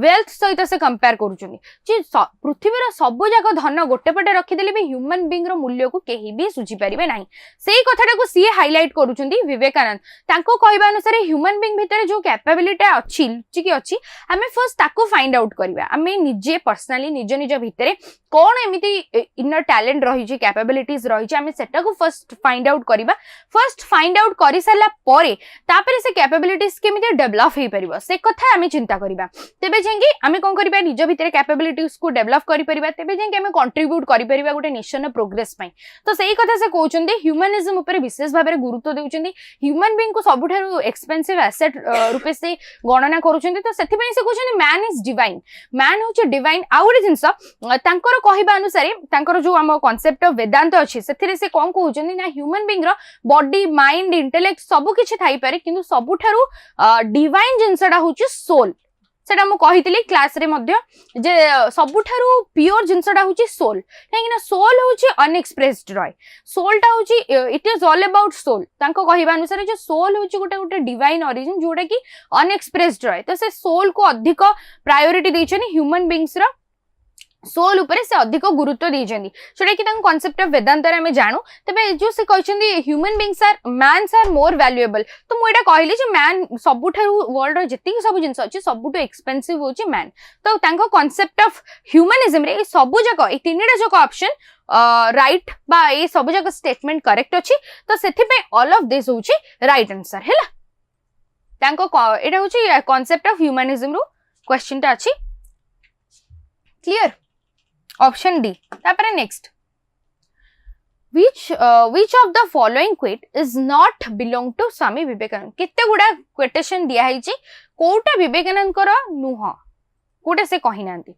वेल्थ सहित से कंपेयर करूछन जे पृथ्वीर सब जाक धन गोटे पटे रखिदेले भी ह्यूमन बीइंग रो मूल्य को केही भी सुझी परिबे नाही सेही कथाटा को सी हाइलाइट करूछन विवेकानंद तांको कहबा अनुसार ह्यूमन बीइंग भितर जो कैपेबिलिटी अछि कि अछि हमें फर्स्ट ताको फाइंड आउट करबा हमें निजे पर्सनली निज निज भितर कोन एमिति इनर टैलेंट रही छि कैपेबिलिटीज रही छि हमें सेटा को फर्स्ट फाइंड आउट करबा फर्स्ट फाइंड आउट करि साला परे तापरे से कैपेबिलिटीज केमिति डेवलप हे परिबो से कथा हमें चिंता करबा तेबे जेंगी हमें कोन करबा निज भितर कैपेबिलिटीज को डेवलप करि परिबा तेबे जेंगी हमें कंट्रीब्यूट करि परिबा गोटे नेशन प्रोग्रेस पई तो सेही कथा से कहउचंदी ह्यूमनिज्म ऊपर विशेष भाबरे गुरुत्व देउचंदी ह्यूमन बीइंग को सबुठारु एक्सपेंसिव एसेट रूपे से गणना करूचंदी तो सेथि पई से कहउचंदी मैन इज डिवाइन मैन होचे डिवाइन आउडे जिंस तांकर कहबा अनुसार तांकर जो हम कांसेप्ट ऑफ वेदांत अछि सेथिरे से कोन कहउचंदी ना ह्यूमन बीइंग रो बॉडी माइंड इंटेलेक्ट सब किछि थाई पारे किंतु सबुठारु डिवाइन जिंसडा होची सोल सेटा मु कहितली क्लास रे मध्ये जे सबुठारु प्योर जिंसडा होची सोल काहेकि सोल होची अनएक्सप्रेस्ड रय सोलटा होची it is all about soul तांको कहिबा अनुसार जे सोल होची गोटे डिवाइन ओरिजिन जोटा कि अनएक्सप्रेस्ड रय तो से सोल को अधिक प्रायोरिटी दैछनी ह्यूमन बीइंग्स रो सोल उपरे से अधिक गुरुत्व देइछन्दी जोटा कि तांको कांसेप्ट ऑफ वेदांत रे हमें जानू तबे जो से कहछन्दी human beings are mans are more valuable तो मु एटा कहली जे मैन सबुठारु वर्ल्ड रो जति सब जिंस अछि सबुटो एक्सपेंसिव होची मैन तो तांको कांसेप्ट ऑफ ह्यूमनिज्म रे सबु जक ए तीनटा जक ऑप्शन राइट बा ए सबु जक स्टेटमेंट करेक्ट अछि तो सेथि पे ऑल ऑफ दिस होची राइट आंसर हैला तांको एटा होची कांसेप्ट ऑफ ह्यूमनिज्म रो क्वेश्चन ता अछि क्लियर ऑप्शन डी तापर next which of the following quote is not belong to Swami Vivekananda केते गुडा क्वेटेशन दिया हिची कोटा विवेकानंद कर नुह कोटे से कहि नांती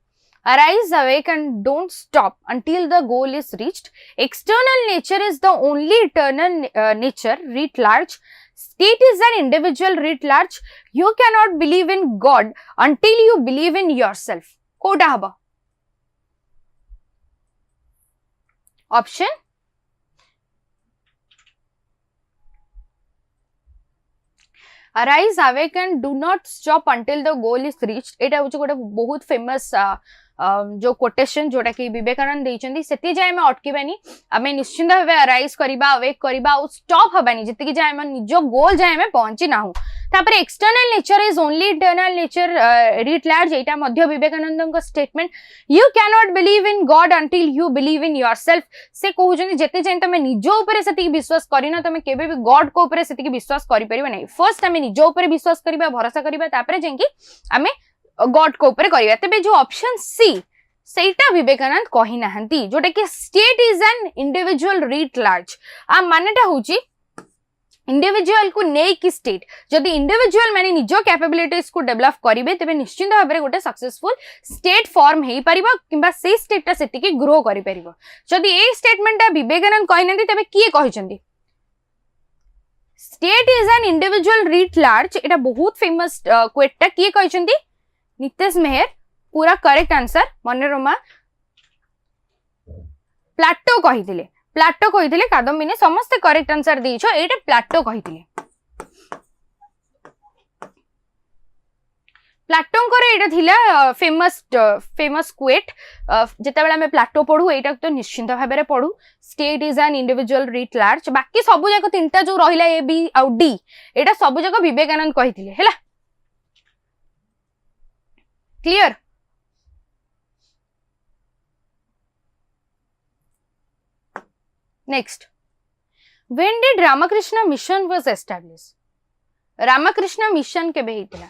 arise awake and don't stop until the goal is reached external nature is the only eternal nature writ large state is an individual writ large you cannot believe in god until you believe in yourself Kota हबा option arise awake and do not stop until the goal is reached एटा होची गोटे बहुत famous जो quotation जोटा कि विवेकानंद देइचंदी सेति जाय हम अटकीबानी हमें निश्चिंत भाबे अराइज करिबा अवेक करिबा और स्टॉप हबानी जति कि जाय हम निजो गोल जाय हम पहुंची नाहु तापर external nature is only internal nature writ large एटा मध्य विवेकानंद का statement you can not believe in God until you believe in yourself से कहउजनी जति जाय तमे निजो ऊपर सेति विश्वास करिना तमे केबे भी गॉड को ऊपर सेति विश्वास करि परिबा नै फर्स्ट हमें निजो ऊपर विश्वास करिबा भरोसा करिबा तापर जेंकी हमें गॉड को ऊपर करिबा तबे जो ऑप्शन सी सेटा विवेकानंद कहि नाहंती जोटा कि state is an individual writ large आ मानेटा होची इंडिविजुअल को नै कि स्टेट जदि इंडिविजुअल माने निजो कैपेबिलिटीज को डेवलप करिवे तबे निश्चित भाबरे गोटे सक्सेसफुल स्टेट फॉर्म हेई परिबो किबा से स्टेटटा सेति कि ग्रो करि परिबो जदि ए स्टेटमेंटटा विवेकानंद कहि नंती तबे किए कहिसंती state is an individual writ large एटा बहुत फेमस क्वेटटा किए कहिसंती नितेश मेहर पूरा करेक्ट आंसर मनोरमा प्लाटो कहिथिले कादम्बिनी समस्त करेक्ट आंसर दिछो एटा प्लाटो कहिथिले प्लाटोंकर एटा थिला फेमस क्वेट जेते बेला में प्लाटो पढू एटा तो निश्चिंत भाबरे पढू state is an individual writ large बाकी सब जाक तीनटा जो रहिला ए बी आ डी एटा सब जाक विवेकानंद कहिथिले हैला clear next when did Ramakrishna mission was established Ramakrishna mission केबे हेतिला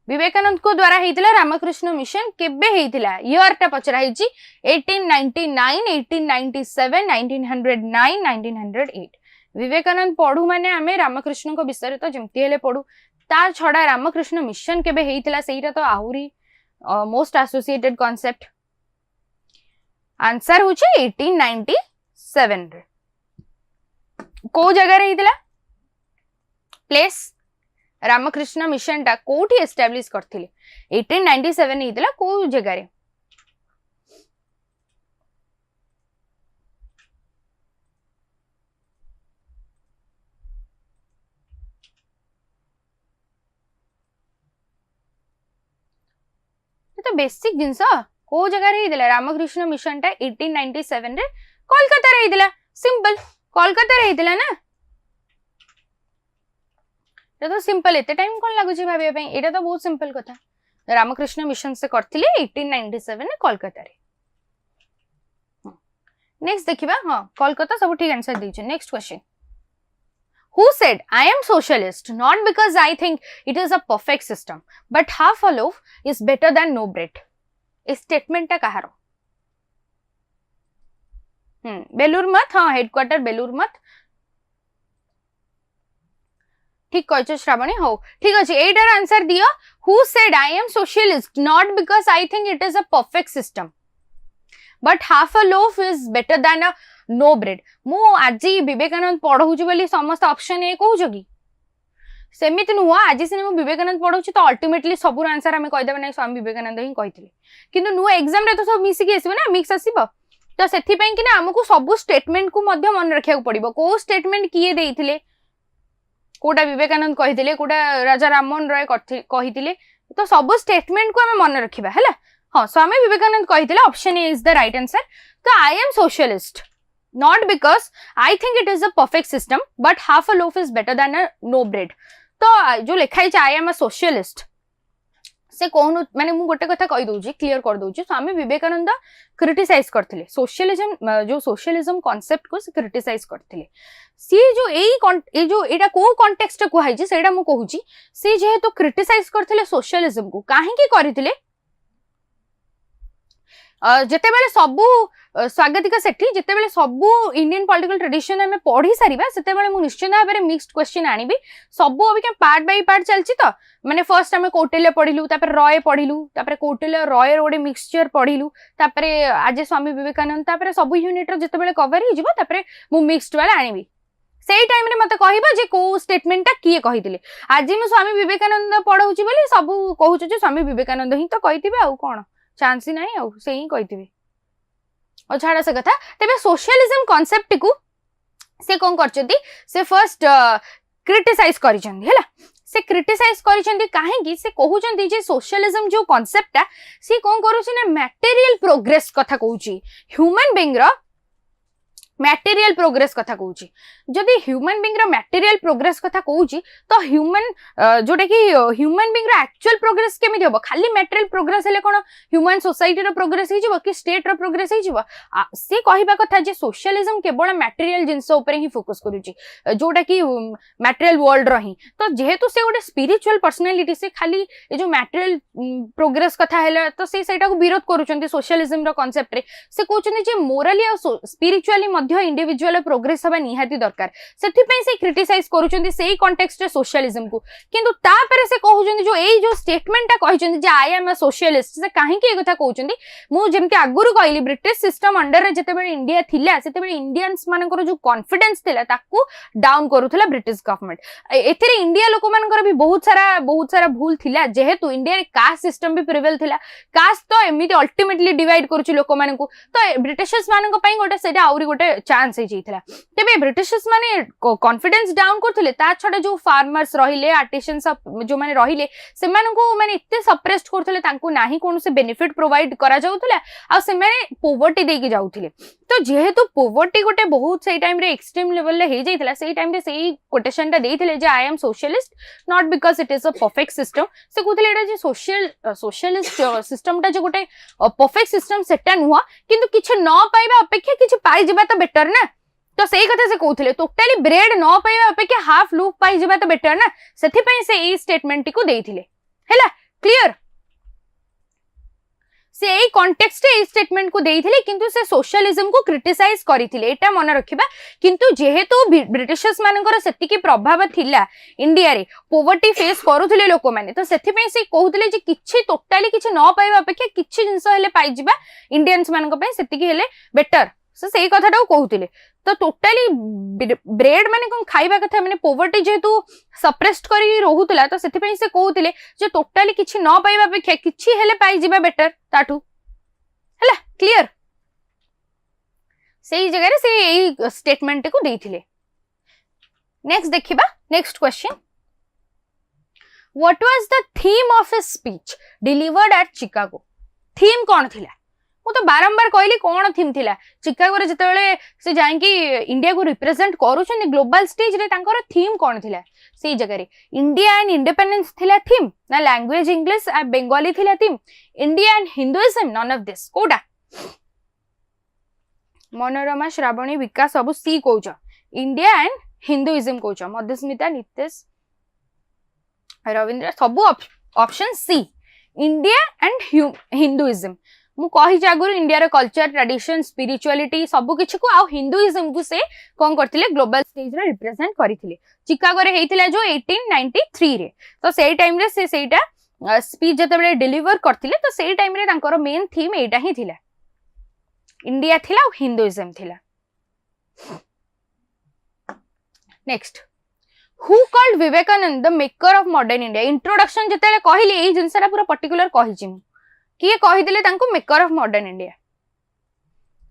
विवेकानंद को द्वारा हेतिला रामकृष्ण मिशन केबे हेतिला ईयर टा पचरा हिची 1899 1897 1909 1908 विवेकानंद पढू माने हमें रामकृष्ण को विषय तो जेमती हेले पढू ता छडा रामकृष्ण मिशन केबे हेतिला सेइटा तो आहुरी मोस्ट एसोसिएटेड कांसेप्ट आंसर होची 1897 को जगह रे हेतिला प्लेस रामकृष्ण मिशन टा कोठी एस्टैब्लिश करथिले 1897 हेतिला को जगह रे बेसिक जिनस को जगह रे रामकृष्ण मिशन टा 1897 रे कोलकाता रे हिला सिंपल कोलकाता रे हिला ना ये तो सिंपल एते टाइम कोन लागु छी भाबे पई एटा तो बहुत सिंपल कथा रामकृष्ण मिशन से करथिले 1897 रे कोलकाता रे नेक्स्ट देखिबा हां कोलकाता सब ठीक आंसर दै छै next question Who said, I am socialist, not because I think it is a perfect system, but half a loaf is better than no bread? इस स्टेटमेंट टा कहारो? बेलूर मठ, हाँ हेडक्वार्टर बेलूर मठ. ठीक कहछ श्रावणी हो ठीक अछि एटार आंसर दियो. Who said, I am socialist, not because I think it is a perfect system, but half a loaf is better than a no bread. मु आज विवेकानंद पढ़ौछु बोली समस्त ऑप्शन ए कहूछ कि सेमिति नुह आज सिने मु विवेकानंद पढ़ौछु तो अल्टीमेटली सबुर आंसर हमें कहि देबे नै स्वामी विवेकानंद ही कहिथिले किंतु नु एग्जाम रे तो सब मिसी के आसीबो ना मिक्स आसीबो तो सेथि पई कि ना हमकु सब स्टेटमेंट को मध्य मन रखिया पड़िबो को स्टेटमेंट किए देइथिले कोटा विवेकानंद कहिथिले कोटा राजा राममोहन राय कहिथिले तो सब स्टेटमेंट को हमें मन रखिबा हैला हां स्वामी विवेकानंद कहिथिले option A is the right answer तो I am socialist not because I think it is a perfect system but half a loaf is better than a no bread तो जो लिखाई छै I am a socialist से कोन माने मु गोटे कथा कहि दउची क्लियर कर दउची स्वामी विवेकानंद क्रिटिसाइज करथिले सोशलिज्म जो सोशलिज्म कांसेप्ट को से क्रिटिसाइज करथिले सी जो ए जो एटा को कॉन्टेक्स्ट को हाई छै सेडा मु कहूची से जे तो क्रिटिसाइज करथिले सोशलिज्म को काहे की करथिले जेते बेले सबु स्वागतिका सेठी जेते बेले सबु इंडियन पॉलिटिकल ट्रेडिशन में पढ़ी सारिबा सेते बेले मु निश्चित भाबे मिक्स्ड क्वेश्चन आनिबी सबु अबे के पार्ट बाय पार्ट चलची तो माने फर्स्ट हमें कौटिल्य पढिलु तापर रॉय पढिलु तापर कौटिल्य रॉय रोडे मिक्सचर पढिलु तापर आज स्वामी विवेकानंद तापर सबु यूनिट रो जेते बेले कवर हि जिवो तापर मु मिक्स्ड वाला आनिबी सेही टाइम रे मते कहिबा जे को स्टेटमेंट ता किए कहिदिले आज मु स्वामी विवेकानंद पढौची बोली सबु कहूछ जे स्वामी विवेकानंद ही तो कहितिबे आ कोन चांस ही नहीं से ही कहिथिबे और छाड़ा से कथा तेबे सोशलिज्म कांसेप्ट को से कोन करचंती से फर्स्ट क्रिटिसाइज करिसंती हैला से क्रिटिसाइज करिसंती काहे की से कहउचंती जे सोशलिज्म जो कांसेप्ट है से कोन करूची ना मटेरियल प्रोग्रेस कथा कहउची ह्यूमन बीइंग रो मटेरियल प्रोग्रेस कथा कहउची जदी ह्यूमन बीइंग रो मटेरियल प्रोग्रेस कथा कहउची तो ह्यूमन जोटा कि ह्यूमन बीइंग रो एक्चुअल प्रोग्रेस केमि होबो खाली मटेरियल प्रोग्रेस हेले कोन ह्यूमन सोसाइटी रो प्रोग्रेस हि जिवो कि स्टेट रो प्रोग्रेस हि जिवो से कहिबा कथा जे सोशलिज्म केवल मटेरियल जिंस ऊपर ही फोकस करूची जोटा कि मटेरियल वर्ल्ड रो ही तो जेहेतु से गोटे स्पिरिचुअल पर्सनालिटी से खाली ए जो मटेरियल प्रोग्रेस कथा हेले तो से सेटा को विरोध करूचंती सोशलिज्म रो कांसेप्ट रे से कहउचंती जे मोरली और स्पिरिचुअली इंडिविजुअल प्रोग्रेस हबा निहाती दरकार सेथि पे से क्रिटिसाइज करूचंती सेही कॉन्टेक्स्ट रे सोशलिज्म को किंतु ता परे से कहउचंती जो एई जो स्टेटमेंट ता कहिचंती जे आई एम अ सोशलिस्ट से काहे की ए कथा कहउचंती मु जेमते आगुरु कहली ब्रिटिश सिस्टम अंडर रे जते बेले इंडिया थिला सेते बेले इंडियंस मानकर जो कॉन्फिडेंस थिला ताकू डाउन करूथला ब्रिटिश गवर्नमेंट एथिरे इंडिया लोक मानकर भी बहुत सारा भूल थिला जेहेतु इंडिया रे कास्ट सिस्टम भी प्रिवेल थिला कास्ट तो एमिति अल्टीमेटली डिवाइड करूची लोक मानकू तो ब्रिटिशर्स मानक पई गोटे सेटा आउरी गोटे चांस हे जैथिला तेबे ब्रिटिशर्स माने कॉन्फिडेंस डाउन करथिले ता छडा जो फार्मर्स रहिले आर्टिसंस जो माने रहिले से मानकू माने इत्ते सप्रेस्ड करथिले तांकू नाही कोन से बेनिफिट प्रोवाइड करा जाउथला आ से माने पोवर्टी देके जाउथिले तो जेहेतु पोवर्टी गोटे बहुत सही टाइम रे एक्सट्रीम लेवल ले हे जैथिला सही टाइम रे सही कोटेशन ता देथिले जे I am socialist not because it is a perfect system से कहथिले एटा जे सोशलिस्ट सिस्टम ता जे गोटे परफेक्ट सिस्टम सेटा नुवा किंतु किछ न पाइबा अपेक्षा किछ पाइ जिबा त बेटर ना तो सही कथा से कहथिले टोटली ब्रेड न पाइबा अपेक्षा हाफ लूप पाइ जिबा त बेटर ना सेथि पई से ई स्टेटमेंट को देथिले हैला क्लियर से एई कॉन्टेक्स्ट ए स्टेटमेंट को देथिले किंतु से सोशलिज्म को क्रिटिसाइज करिथिले एटा मन रखिबा किंतु जेहेतु ब्रिटिशर्स मानकर सेति की प्रभाव थिला इंडिया रे पोवर्टी फेस करूथिले लोक माने तो सेथि पई से कहउथिले जे किछि टोटली किछि न पाइबा अपेक्षा किछि जिंस हेले पाइ जिबा इंडियंस मानक पई सेति की हेले बेटर से सही कथाटा कहउथिले तो टोटली ब्रेड माने कोन खाइबा कथा माने पोवर्टी जेतु सप्रेस्ड करी रहुतला तो सेति पई से कहउथिले जे टोटली किछि न पाइबा अपेक्षा किछि हेले पाइ जिबा बेटर ताठू हैला क्लियर सही जगह रे से एई स्टेटमेंट को देथिले नेक्स्ट देखिबा next question what was the theme of his speech delivered eight Chicago theme कौन थिला मु तो बारंबार कहली कौन थीम थिला चिकागो रे जतबेले से जाईकी इंडिया को रिप्रेजेंट करूछन ग्लोबल स्टेज रे तांकर थीम कौन थिला से जगह रे इंडिया एंड इंडिपेंडेंस थिला थीम ना लैंग्वेज इंग्लिश आ बेंगली थिला theme India and Hinduism none of this कोडा मनोरमा श्रावणी विकास सब सी कहूच इंडिया एंड हिंदुइज्म कहूच मधुस्मिता नितेश रविंद्र सब option C India and Hinduism मु कही आगुरी इंडिया कल्चर ट्रेडिशन स्पिरिचुअलिटी सब किछि को आ हिंदुइज्म को से कोन करथिले ग्लोबल स्टेज रे रिप्रेजेंट करथिले चिकागो रे हेतिला जो 1893 रे तो सेही टाइम रे से सेटा स्पीच जतबेले डिलीवर करथिले तो सेही टाइम रे तांकर मेन थीम एटा ही थिला इंडिया थिला और हिंदुइज्म थिला next who called Vivekananda the maker of modern India introduction जतले कहली एही जिंसरा पूरा पर्टिकुलर कहिछि मु किए कहिदिले तांको maker of modern India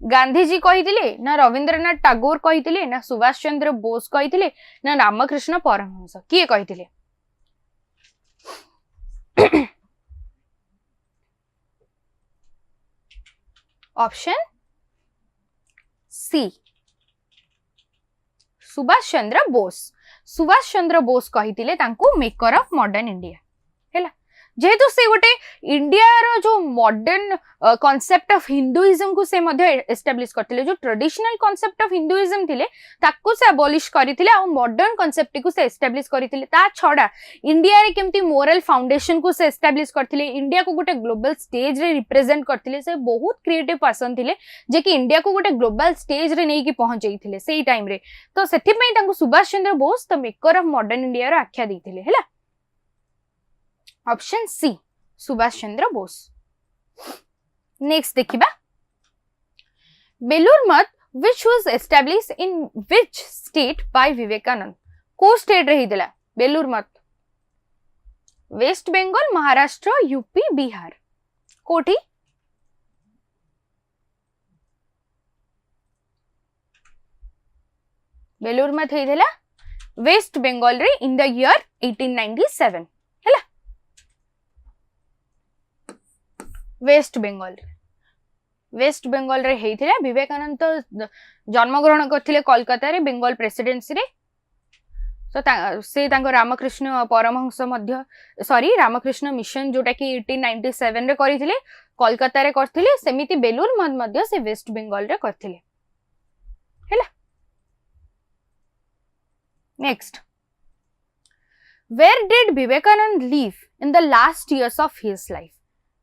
Gandhi ji कहिदिले ना रविंद्रनाथ टैगोर कहिदिले ना सुभाष चंद्र बोस कहिदिले ना रामकृष्ण परमहंस किए कहिदिले ऑप्शन सी सुभाष चंद्र बोस कहिदिले तांको मेकर ऑफ मॉडर्न इंडिया हैला जेहेतु से गोटे इंडिया रो जो मॉडर्न कॉन्सेप्ट ऑफ हिंदुइज्म को से मध्य एस्टैब्लिश करथिले जो ट्रेडिशनल कॉन्सेप्ट ऑफ हिंदुइज्म थिले ताकू से अबॉलिश करिथिले आ मॉडर्न कॉन्सेप्ट को से एस्टैब्लिश करिथिले ता छडा इंडिया रे केमती मोरल फाउंडेशन को से एस्टैब्लिश करथिले इंडिया को गोटे ग्लोबल स्टेज रे रिप्रेजेंट करथिले से बहुत क्रिएटिव पर्सन थिले जे कि इंडिया को गोटे ग्लोबल स्टेज रे नै कि पहुंचैथिले सेही टाइम रे तो सेथि पई तांको Subhash Chandra Bose the maker of modern India रो आख्या दैथिले हैला option C Subhash Chandra Bose next देखिबा बेलूर मठ which was established in which state by Vivekananda को स्टेट रही दिला बेलूर मठ वेस्ट बंगाल महाराष्ट्र यूपी बिहार कोठी बेलूर मठ हे दिला वेस्ट बंगाल रे इन द ईयर 1897 हैला वेस्ट बंगाल रे हेथिला विवेकानंद तो जन्म ग्रहण करथिले कोलकाता रे बंगाल प्रेसिडेंसी रे तो से तांको रामकृष्ण परमहंस मध्य सॉरी रामकृष्ण मिशन जोटा कि 1897 रे करिथिले कोलकाता रे करथिले सेमिति बेलूर मठ मध्य से वेस्ट बंगाल रे करथिले हैला next where did Vivekananda live in the last years of his life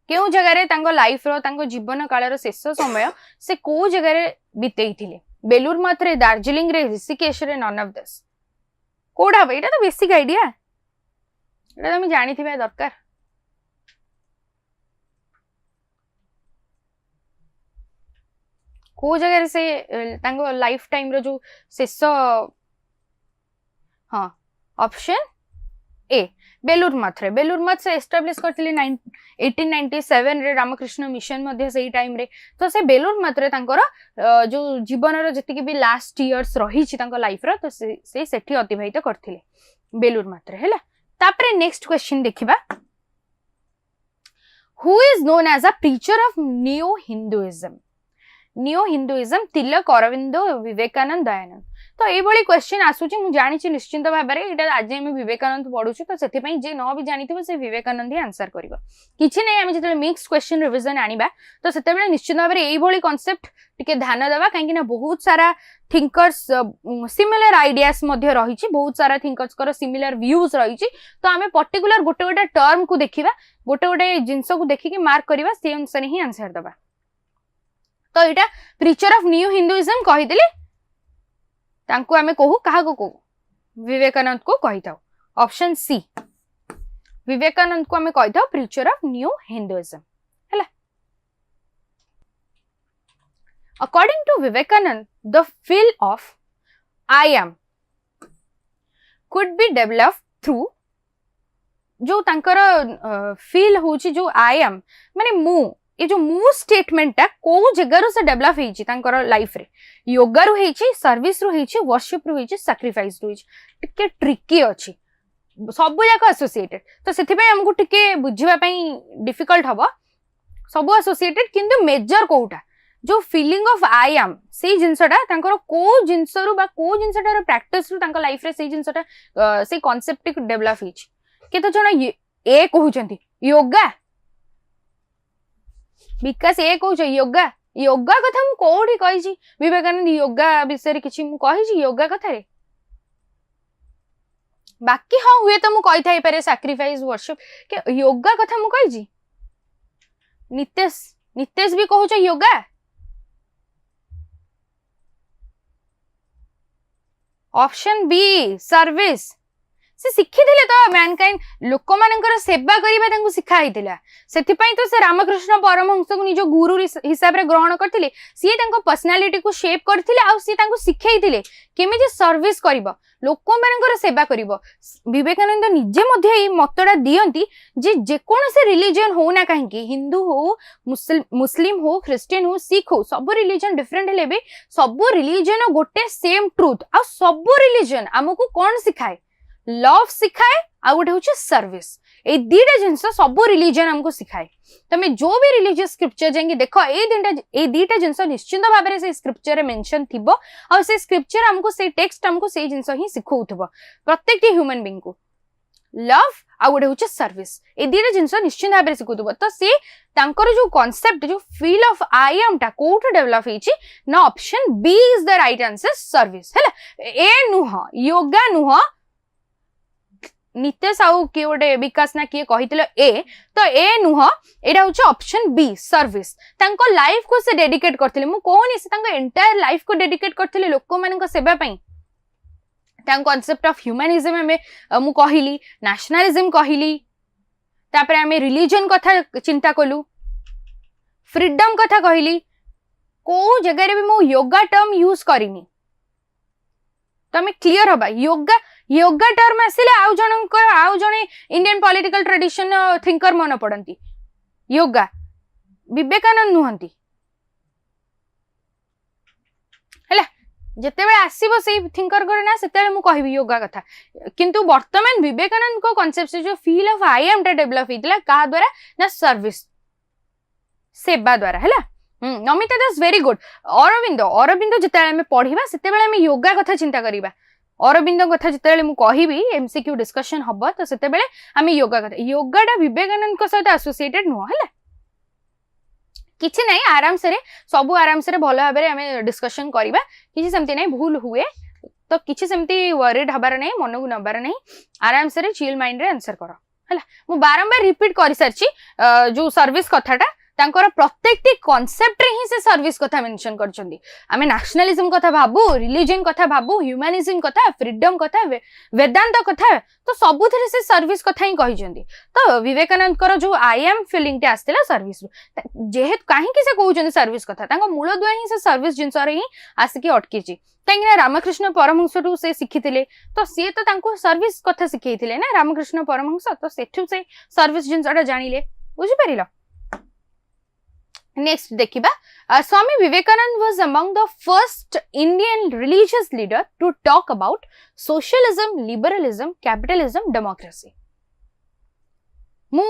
केउ जगह रे तांको लाइफ रो तांको जीवन काल रो शेष समय से को जगह रे बितेई थिले बेलूर मठ रे दार्जिलिंग रे ऋषिकेश रे नन ऑफ दिस कोडा भाई एटा तो बेसिक आईडिया एटा तुम जानि थिबा दरकार को जगह रे से तांको लाइफ टाइम रो जो शेष हां ऑप्शन ए बेलूर मठ से एस्टाब्लिश करथिले 1897 रे रामकृष्ण मिशन मध्य सेही टाइम रे तो से बेलूर मठ रे तांकर जो जीवन रो जति भी लास्ट इयर्स रही छि तांको लाइफ रो तो से सेठी अतिबाहित करथिले बेलूर मठ रे हैला तापरे नेक्स्ट क्वेश्चन देखिबा who is known as a preacher of new Hinduism Tilak Aurobindo Vivekananda Dayanand तो ये क्वेश्चन आसुची मु जानिछि निश्चिंत भाबरे एटा आज हम विवेकानंद पढुछु तो सेति पई जे न भी जानिथिबो से विवेकानंद ही आंसर करिवो किछि नै हम जेते मिक्स क्वेश्चन रिवीजन आनिबा तो सेते बेले निश्चित भाबरे एई कांसेप्ट टिके ध्यान देबा काहे कि ना बहुत सारा थिंकर्स सिमिलर आइडियाज मध्य रहिछि बहुत सारा थिंकर्स कर सिमिलर व्यूज रहिछि तो हमें पर्टिकुलर गोटे गोटे टर्म को देखिबा गोटे गोटे जिंस को देखि कि मार्क करिबा से अनुसार ही आंसर देबा तो एटा प्रीचर ऑफ न्यू हिंदुइज्म कहि देली तांको आमे कहू कहा को विवेकानंद को कहि थाओ ऑप्शन सी विवेकानंद को आमे कहि थाओ प्रीचर ऑफ न्यू हिंदुइज्म हैला according to Vivekananda the feel of I am could be developed through जो तांकर फील होची जो आई एम माने मु ये जो मु स्टेटमेंट टा को जगह से डेवलप होईची तांकर लाइफ रे योगा रु होईची सर्विस रु होईची वर्शिप रु होईची सैक्रिफाइस रु होईची टिके ट्रिकी अछि सब जाक एसोसिएटेड तो सेति पे हमकु टिके बुझिबा पई डिफिकल्ट हबो सब एसोसिएटेड किंतु मेजर कोटा जो फीलिंग ऑफ आई एम से जिनसटा तांकर को जिनसरु बा को जिनसटार प्रैक्टिस रु तांकर लाइफ रे से जिनसटा से कांसेप्ट को डेवलप हिच केते जण ए कहउचंती योगा विकास ए कहउछ योगा योगा कथा मु कोठी कहिची विवेकानंद योगा विषय किछि मु कहिची योगा कथा रे बाकी हाँ हुए तो मु कहि थाई पारे सैक्रिफाइस वर्शिप के योगा कथा मु कहिची नितेश नितेश भी कहउछ योगा ऑप्शन बी सर्विस से शिखी थे तो मैनकाइंड लोक मानकर सेवा करबा तांको सिखा हितिला सेति पई तो से रामकृष्ण परमहंस को निज गुरु हिसाब रे ग्रहण करथिले सी तांको पर्सनालिटी को शेप करथिले आ सी तांको सिखाइथिले केमिति सर्विस करबो लोक मानकर सेवा करबो विवेकानंद निजे मध्ये ए मतडा दियंती जे कोन से रिलीजन हो ना काहे कि हिंदू हो मुस्लिम हो क्रिश्चियन हो सिख हो सब रिलीजन डिफरेंट हेले बे सब रिलीजन गोटे सेम ट्रुथ आ सब रिलीजन हमको कोन सिखाए लव सिखाए आ गोटे हूँ सर्विस ए दीटा जिनस सब रिलीजन हमको सिखाए तमें जो भी रिलीजियस स्क्रिप्चर जाएंगे देख ए दीटा जिनस निश्चिंत भाव में से स्क्रिप्चर मेंशन थिबो आ से स्क्रिप्चर हमको से टेक्स्ट हमको से जिनस ही सिखौथबो प्रत्येक ह्यूमन बीइंग को लव आ गोटे हूँ सर्विस ए दीटा जिनस निश्चिंत भाव में सिखौथबो तो से तांकर जो कांसेप्ट जो फील ऑफ आई एम टा कोठ डेवलप हेची ना option B is the right answer service हैला ए नुह योगा नुह नितेश आउ किए गोटे विकास ना किए कही ए तो ए नुह एटा हूँ ऑप्शन बी सर्विस तांको लाइफ को से डेडिकेट करथिले मु कोनी से तांको एंटायर लाइफ को डेडिकेट करथिले लोक मानक सेवा पई तांको कांसेप्ट ऑफ ह्यूमनिज्म में मु कहिली नेशनलिज्म कहिली तापर हमें रिलीजन कथा चिंता कलु फ्रीडम कथा कहिली को जगह रे भी मु योगा टर्म यूज करिनी तमे क्लियर हबा योगा टर्म आसिले आउ जने इंडियन पॉलिटिकल ट्रेडिशन थिंकर मन पड़ती योगा विवेकानंद नुहंती हैला जेतेबे आसीबो से थिंकर करे ना सेतेबे मु कहबी योगा कथा किंतु वर्तमान विवेकानंद को कांसेप्ट से जो फील ऑफ आई एम टा डेवलप हितला का द्वारा ना सर्विस सेवा द्वारा हैला Namita that's very good Arvind जिते पढ़ा से योगा कथा चिंता करवा अरविंद कथा जिते मुझे एमसीक्यू डिस्कशन हम तो से योगा कथा योगाटा विवेकानंद सहित एसोसिएटेड नुह है किसी ना आराम से सब आराम से भल भाव में डिस्कशन करवा किसी सेमती ना भूल हुए तो किसी सेमती वरीड हबार नहीं मन को नबार नहीं आराम से चिल माइंड रे आंसर कर है मु बारंबार रिपीट कर सारी जो सर्विस कथाटा तांकर प्रत्येक कॉन्सेप्ट रे ही से सर्विस कथा मेंशन करछंदी आमे नेशनलिज्म कथा भाबू रिलीजन कथा भाबू ह्यूमनिज्म कथा फ्रीडम कथा वेदांत कथा तो सबुथिरे से सर्विस कथा ही कहिजंदी तो विवेकानंद कर जो आई एम फीलिंग टे आस्तेला सर्विस जेहेत काहे कि से कहउछंदी सर्विस कथा तांको मूल दुआ ही से सर्विस जिंस रे ही आसिकी अटकीची काहे रामकृष्ण परमहंस टू से शिखिथिले तो सी तो तांको सर्विस कथा शिखैथिले ना रामकृष्ण परमहंस तो सेठु से सर्विस जिंसटा जानिले बुझि परिलो नेक्स्ट देखिबा Swami Vivekananda was among the first Indian religious leader to talk about socialism, liberalism, capitalism, democracy. मु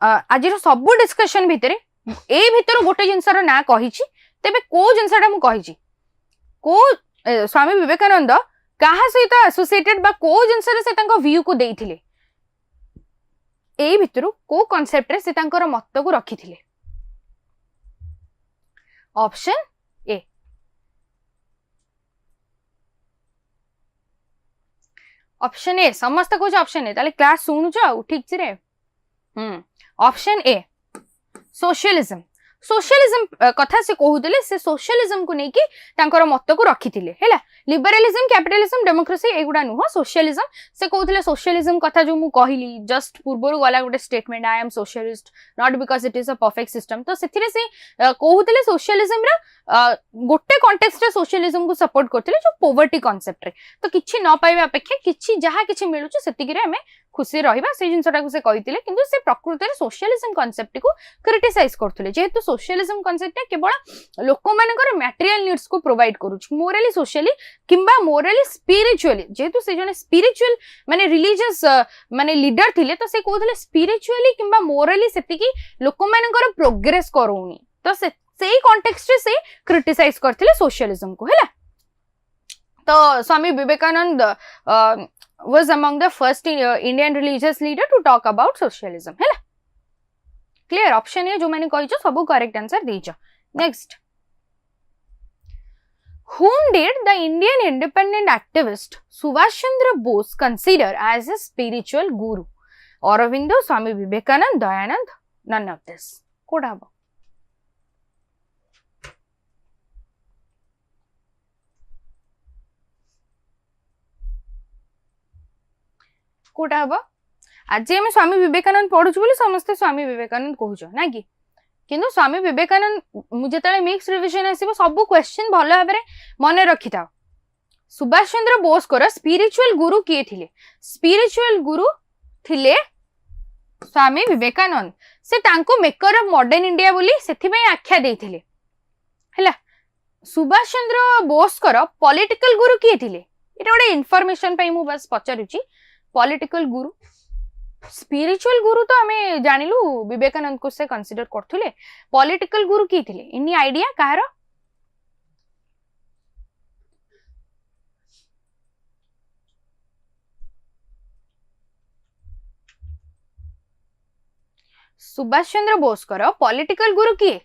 आज सब डिस्कशन भितरे ए भितर गोटे जिनसर ना कहिछि तेबे को जिनसटा मु कहिछि को स्वामी विवेकानंद काहा सहित एसोसिएटेड बा को जिनसर से तांको व्यू को देइथिले ए भितरु को कांसेप्ट रे से तांकर मत को रखिथिले ऑप्शन ए ऑप्शन ए समस्त कुछ ऑप्शन ए ताले क्लास सुनुछ ठीक से रे ऑप्शन ए सोशलिज्म सोशलिज्म कथा से कहूले से सोशलिज्म को लेकिन तांकर मत को रखिथिले हैला लिबरलिज्म कैपिटलिज्म डेमोक्रेसी एगुडा नुह सोशलिज्म से कहूले सोशलिज्म कथा जो मु कहिली जस्ट पूर्वर गला गोटे statement I am socialist not because it is a perfect system तो सेथिरे से कहूले सोशलिज्म रा गोटे कॉन्टेक्स्ट रे सोशलिज्म को सपोर्ट करथिले जो पोवर्टी कांसेप्ट रे तो किछि न पाइबा अपेक्षा किछि जहा किछि मिलुछ सेतिकी रे हमें खुशी रहिबा से जिनसटा को से कहितिले किंतु से प्रकृति रे सोशलिज्म कांसेप्ट को क्रिटिसाइज करथुले जेहेतु सोशलिज्म कांसेप्ट केवल लोक मानकर मटेरियल नीड्स को प्रोवाइड करूछ मोरली सोशली किंबा मोरली स्पिरिचुअली जेहेतु से जने स्पिरिचुअल माने रिलीजियस माने लीडर थिले तो से कहथले स्पिरिचुअली किंबा मोरली सेति की लोक मानकर प्रोग्रेस करूनी तो से कॉन्टेक्स्ट रे से क्रिटिसाइज करथिले सोशलिज्म को हैला। तो Swami Vivekananda was among the first Indian religious leader to talk about socialism है क्लियर ऑप्शन है जो मैंने कही सब करेक्ट आंसर दीच। Next whom did the Indian independent activist Subhash Chandra Bose consider as a spiritual guru? Aurobindo, Swami Vivekanand, Dayanand, none of this. Code हबो कोटा हम आज आम स्वामी विवेकानंद पढ़ुछु बोली समस्ते स्वामी विवेकानंद कहूछ ना कि किंतु स्वामी विवेकानंद मुझे मिक्स रिविजन आसो सब क्वेश्चन भल भाव मन रखी था। सुभाष चंद्र बोस को स्पिरिचुअल गुरु किए थिले? स्पिरिचुअल गुरु थिले स्वामी विवेकानंद। से तांको मेकर ऑफ मॉडर्न इंडिया बोली सेथिबे आख्या देथिले हैला। सुभाष चंद्र बोस को पॉलिटिकल गुरु किए थिले? एटा गोटे इन्फॉर्मेशन पई मु बस पचारुची। पॉलिटिकल गुरु स्पिरिचुअल गुरु तो हमें जानिलु विवेकानंद को से कंसीडर करथुले। पॉलिटिकल गुरु की थिले? इनी आइडिया कहार? सुभाष चंद्र बोस को पॉलिटिकल गुरु किए?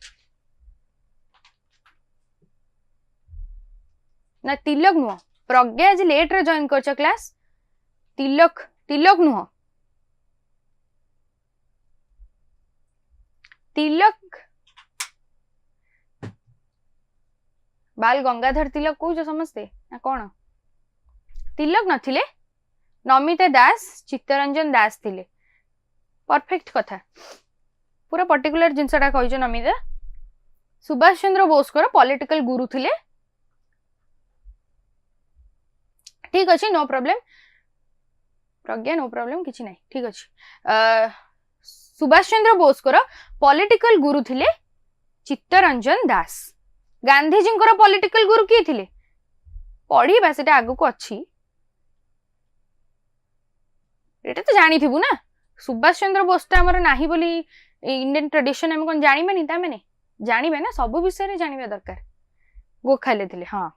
ना तिलक नुह? प्रज्ञा आज लेट रे जॉइन करछ क्लास। तिलक तिलक नुह? तिलक बाल गंगाधर तिलक कौच समस्ते ना कौन? तिलक नथिले, नमिता दास, चित्तरंजन दास थिले। परफेक्ट कथा पूरा पर्टिकुलर जिनसटा कहिजो नमिता। सुभाष चंद्र बोस को पॉलिटिकल गुरु थिले। ठीक अच्छे नो प्रॉब्लम। प्रज्ञा नो प्रॉब्लम किछि नहीं ठीक अच्छे। सुभाष चंद्र बोस को पॉलिटिकल गुरु थिले चित्तरंजन दास। गांधी जी को पॉलिटिकल गुरु किए थिले? पढ़िबा सेटा आगु को अच्छी एटा तो जानी थिबु ना। सुभाष चंद्र बोस ता हमर नाही बोली इंडियन ट्रेडिशन हम कोन जानि मानी ता माने जानिबे ना सब विषय रे जानिबा दरकार। गोखाले थिले हां।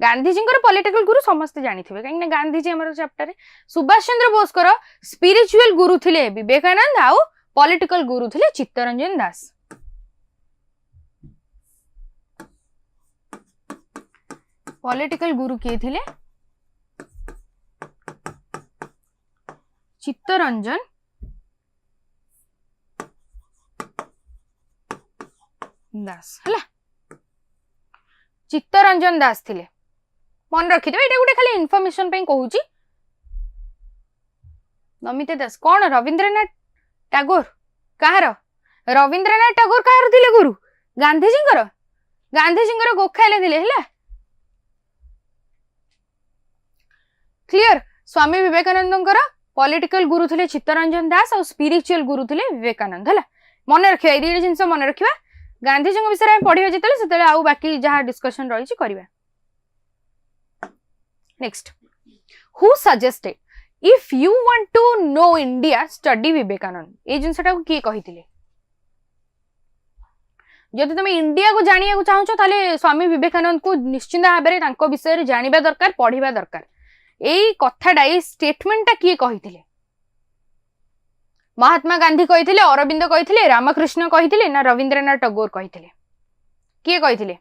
गांधी जी को पॉलिटिकल गुरु समस्त जानी थे कहीं गांधी जी हमारे चैप्टर। सुभाष चंद्र बोस को स्पिरिचुअल गुरु थिले विवेकानंद आउ पॉलिटिकल गुरु थिले चित्तरंजन दास। पॉलिटिकल गुरु किए थिले? चित्तरंजन दास हला। चित्तरंजन दास थिले मन रखिदेवे। एटा गोटे खाली इन्फॉर्मेशन पे कहूची। नमिता दास कौन? रविंद्रनाथ टैगोर। कहार? रविंद्रनाथ टैगोर कहार थिले गुरु? गांधी जी को। गांधी जी को गोखाले थिले हैला। क्लियर? स्वामी विवेकानंद पॉलिटिकल गुरु थिले चित्तरंजन दास और स्पिरिचुअल गुरु थिले विवेकानंद हैला। मन रखिबा ए जिंस मन रखिबा। गांधी जी विषय में पढ़िबा जेतले सेतले आउ बाकी जहां डिस्कशन रही करबा। Next who suggested if you want to know India study Vivekananda? ए जिंसटा को किए कहिथिले? जदि तुम इंडिया को जानिया को चाहछो ताले स्वामी विवेकानंद को निश्चित भाव में तांको विषय रे जानिबा दरकार पढ़िबा दरकार। एई कथाडा ए स्टेटमेंटटा किए कहिथिले? महात्मा गांधी कहिथिले, अरविंद कहिथिले, रामकृष्ण कहिथिले ना रविंद्रनाथ टैगोर कहिथिले? किए कहिथिले?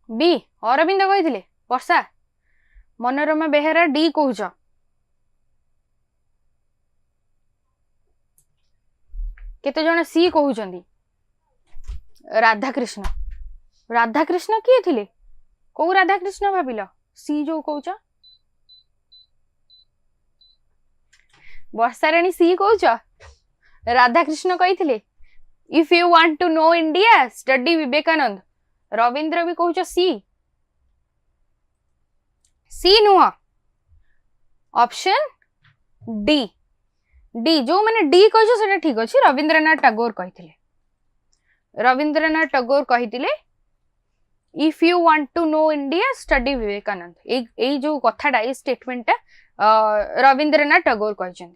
बी अरविंद कहिथिले। वर्षा मनोरमा बेहेरा डी कहूछ। केते जण सी कहउचंदी? राधाकृष्ण। राधाकृष्ण किए थिले? को राधाकृष्ण भाबिल? सी जो कहउछ? वर्षाराणी सी कहउछ? राधाकृष्ण कहिथिले if you want to know India study Vivekananda. Ravindra भी कहउछ सी। सी नुह ऑप्शन डी डी जो मैंने डी कह सेटा ठीक अच्छे रविंद्रनाथ टैगोर कही रविंद्रनाथ टैगोर कही if you want to know India study Vivekananda ए जो कथाटा ए स्टेटमेंटा रविंद्रनाथ टैगोर कही